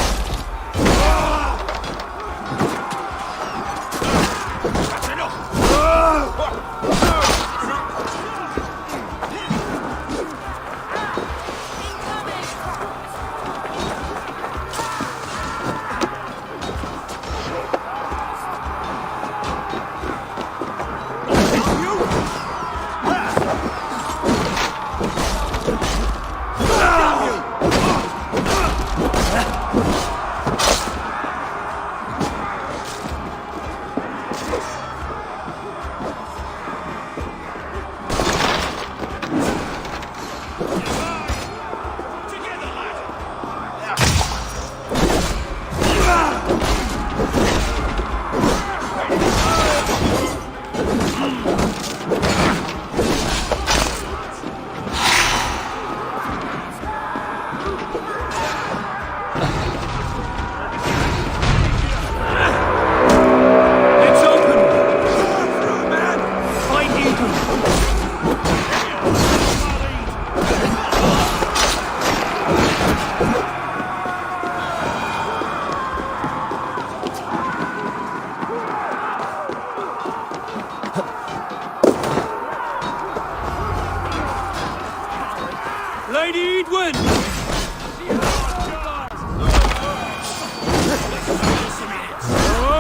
Lady Edwin!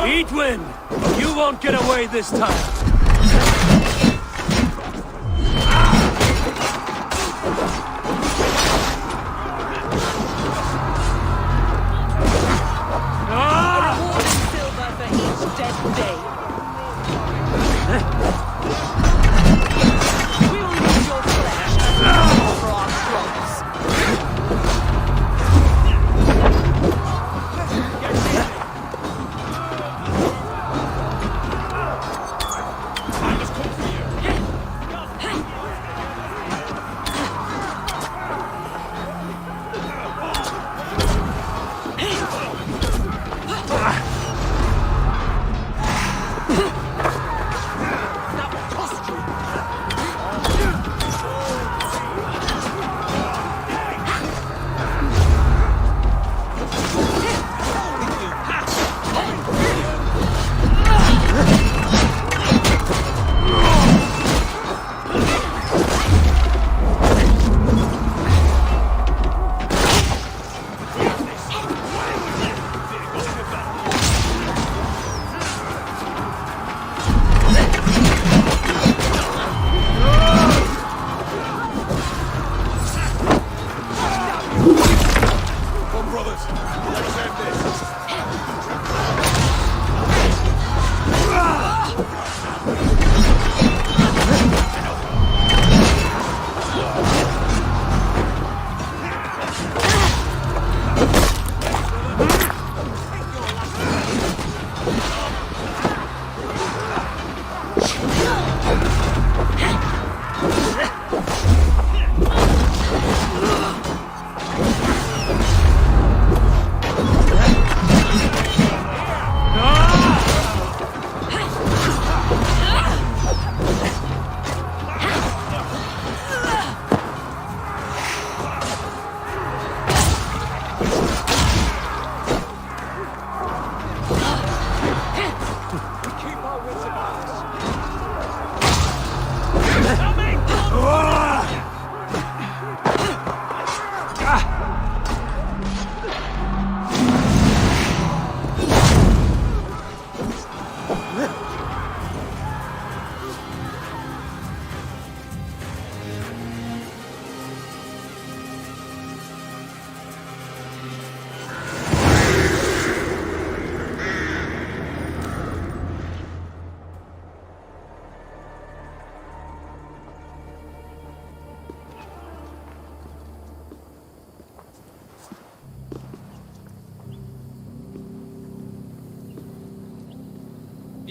Edwin! You won't get away this time!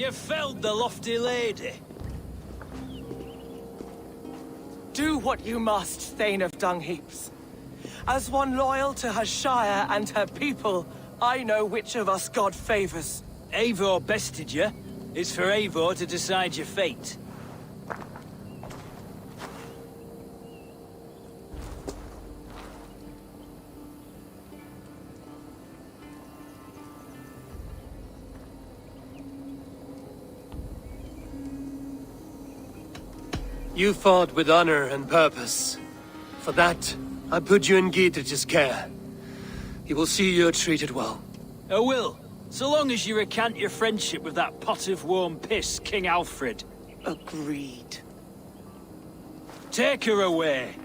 You felled the lofty lady. Do what you must, Thane of Dungheaps. As one loyal to her shire and her people, I know which of us God favors. Eivor bested you. It's for Eivor to decide your fate. You fought with honor and purpose. For that, I put you in Gietrich's care. He will see you're treated well. I will, so long as you recant your friendship with that pot of warm piss, King Alfred. Agreed. Take her away.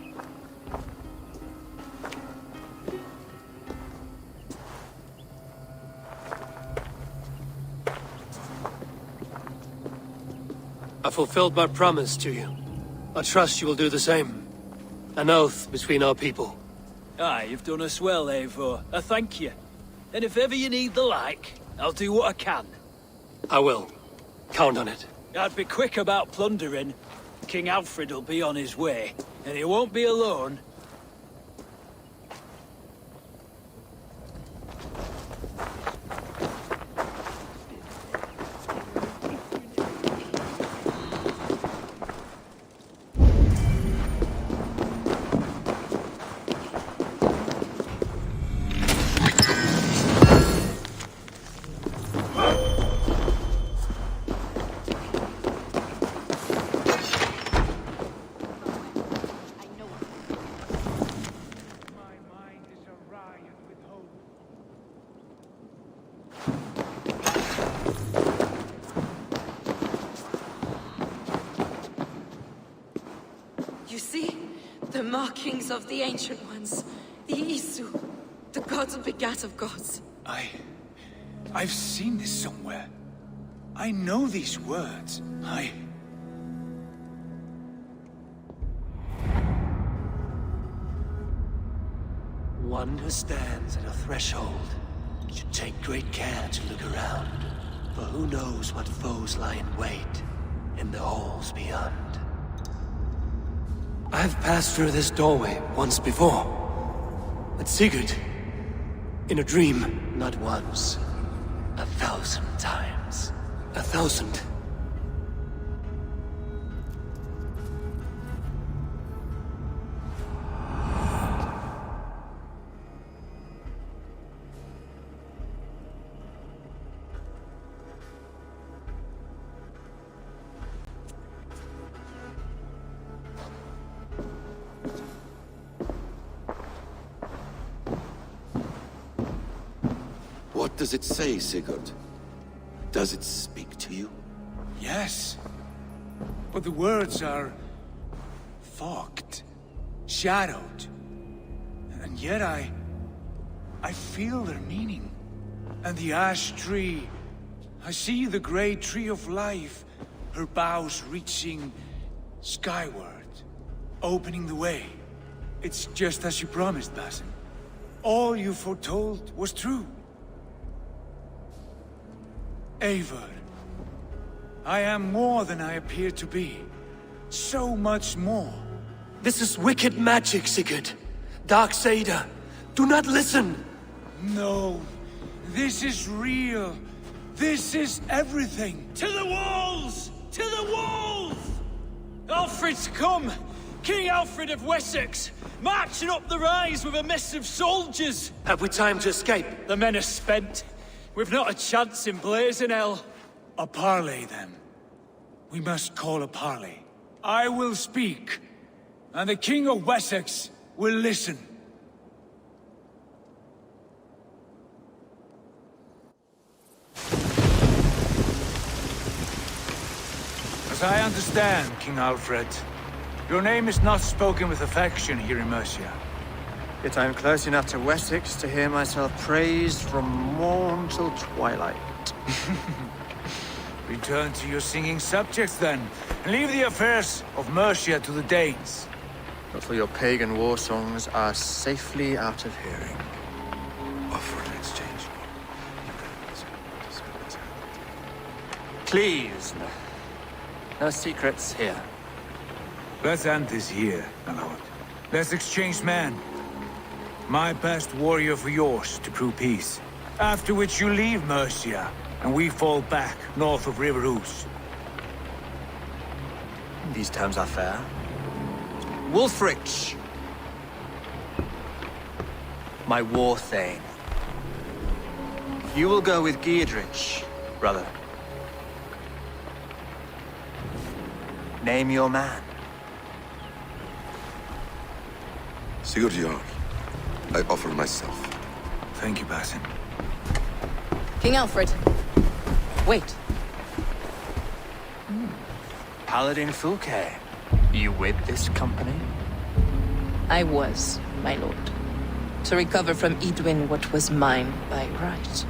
I fulfilled my promise to you. I trust you will do the same. An oath between our people. Aye, you've done us well, Eivor. I thank you. And if ever you need the like, I'll do what I can. I will. Count on it. I'd be quick about plundering. King Alfred will be on his way, and he won't be alone. markings of the Ancient Ones. The Isu. The gods begat of gods. I've seen this somewhere. I know these words. One who stands at a threshold should take great care to look around, for who knows what foes lie in wait in the halls beyond. I've passed through this doorway once before. With Sigurd. In a dream, not once. 1,000 times. 1,000. What does it say, Sigurd? Does it speak to you? Yes. But the words are... fogged. Shadowed. And yet I feel their meaning. And the ash tree... I see the great tree of life, her boughs reaching skyward, opening the way. It's just as you promised, Basim. All you foretold was true. Eivor, I am more than I appear to be. So much more. This is wicked magic, Sigurd. Darksader, do not listen! No, this is real. This is everything. To the walls! To the walls! Alfred's come! King Alfred of Wessex! Marching up the rise with a mess of soldiers! Have we time to escape? The men are spent. We've not a chance in blazing hell. A parley, then. We must call a parley. I will speak, and the King of Wessex will listen. As I understand, King Alfred, your name is not spoken with affection here in Mercia. Yet I am close enough to Wessex to hear myself praised from morn till twilight. Return to your singing subjects, then, and leave the affairs of Mercia to the Danes. But for your pagan war songs are safely out of hearing. Offer an exchange. Please, no secrets here. Let's end this here, my lord. Let's exchange men. My best warrior for yours to prove peace. After which you leave Mercia, and we fall back north of River Ouse. These terms are fair. Wulfrich! My war thane. You will go with Giedrich, brother. Name your man. Sigurd Jarl, I offer myself. Thank you, Basim. King Alfred. Wait. Paladin Fulke, you with this company? I was, my lord. To recover from Edwin what was mine by right.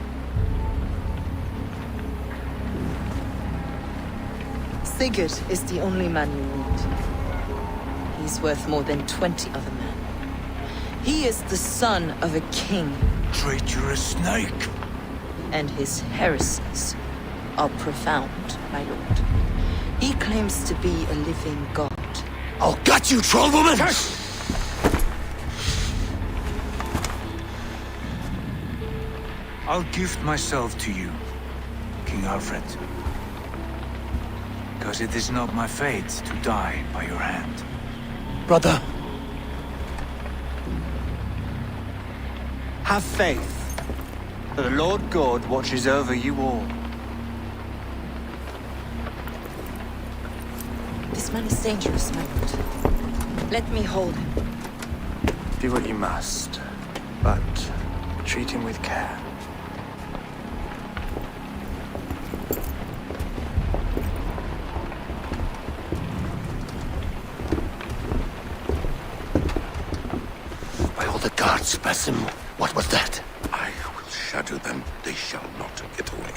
Sigurd is the only man you need. He's worth more than 20 other men. He is the son of a king. Traitorous snake! And his heresies are profound, my lord. He claims to be a living god. I'll gut you, troll woman! I'll gift myself to you, King Alfred. Because it is not my fate to die by your hand. Brother. Have faith that the Lord God watches over you all. This man is dangerous, my lord. Let me hold him. Do what you must, but treat him with care. Oh, the guards, Basim. What was that? I will shadow them. They shall not get away.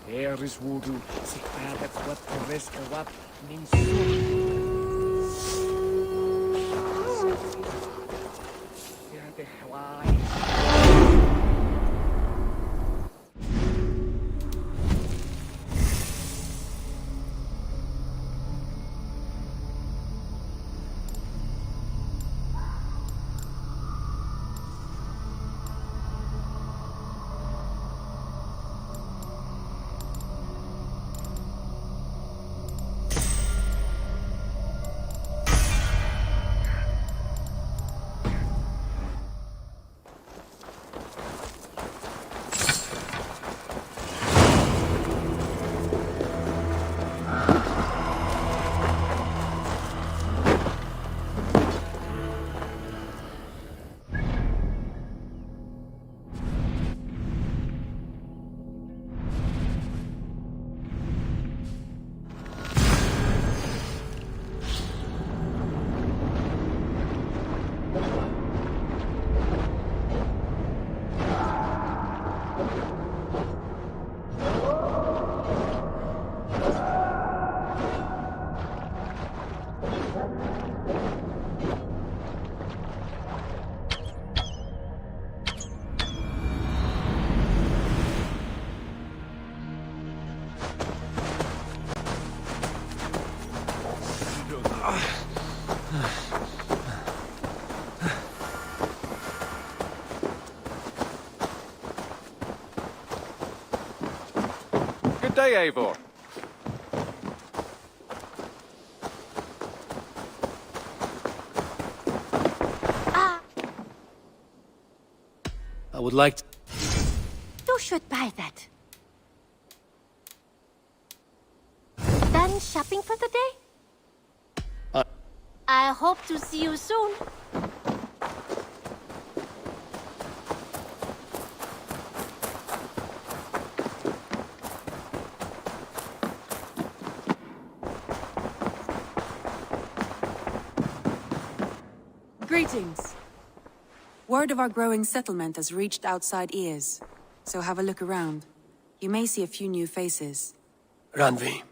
Here is voodoo, si paret wat reska wat min Ja, de Hawaii. Good day, Eivor. I would like to... You should buy that. Done shopping for the day? I hope to see you soon. Greetings. Word of our growing settlement has reached outside ears, so have a look around. You may see a few new faces. Ranvi,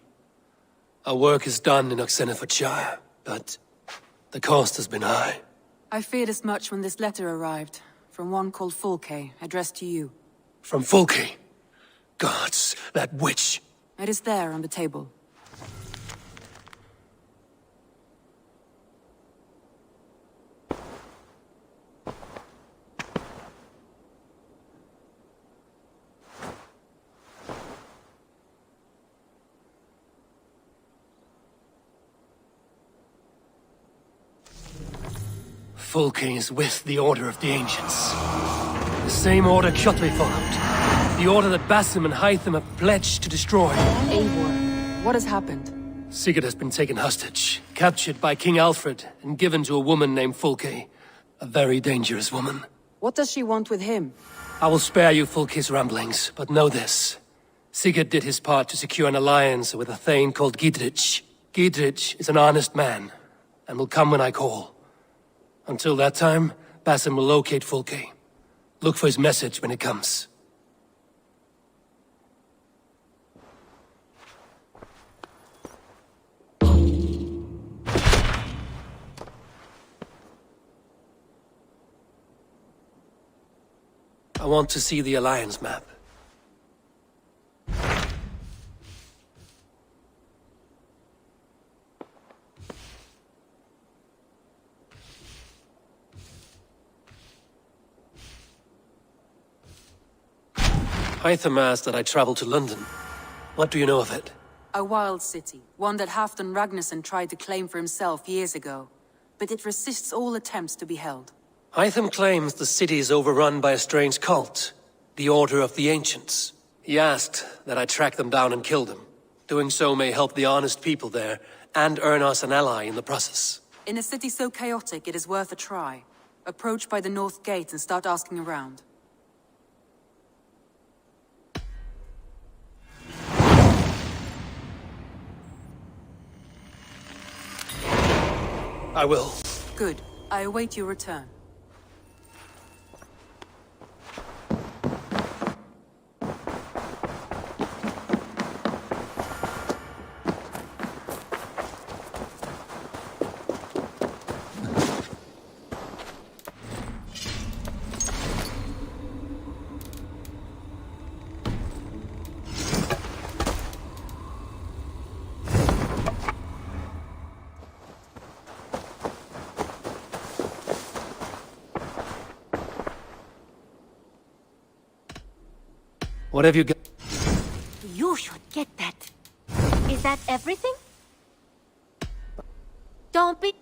our work is done in Oxenfordshire, but the cost has been high. I feared as much when this letter arrived, from one called Fulke, addressed to you. From Fulke? Gods, that witch! It is there on the table. Fulke is with the Order of the Ancients. The same order Kjotve followed. The order that Basim and Hytham have pledged to destroy. Eivor, what has happened? Sigurd has been taken hostage, captured by King Alfred, and given to a woman named Fulke. A very dangerous woman. What does she want with him? I will spare you Fulke's ramblings, but know this. Sigurd did his part to secure an alliance with a thane called Gidrich. Gidrich is an honest man, and will come when I call. Until that time, Basim will locate Fulke. Look for his message when it comes. I want to see the Alliance map. Hytham asked that I travel to London. What do you know of it? A wild city, one that Halfdan Ragnarsson tried to claim for himself years ago. But it resists all attempts to be held. Hytham claims the city is overrun by a strange cult, the Order of the Ancients. He asked that I track them down and kill them. Doing so may help the honest people there, and earn us an ally in the process. In a city so chaotic, it is worth a try. Approach by the north gate and start asking around. I will. Good. I await your return. What have you got? You should get that. Is that everything? Don't be...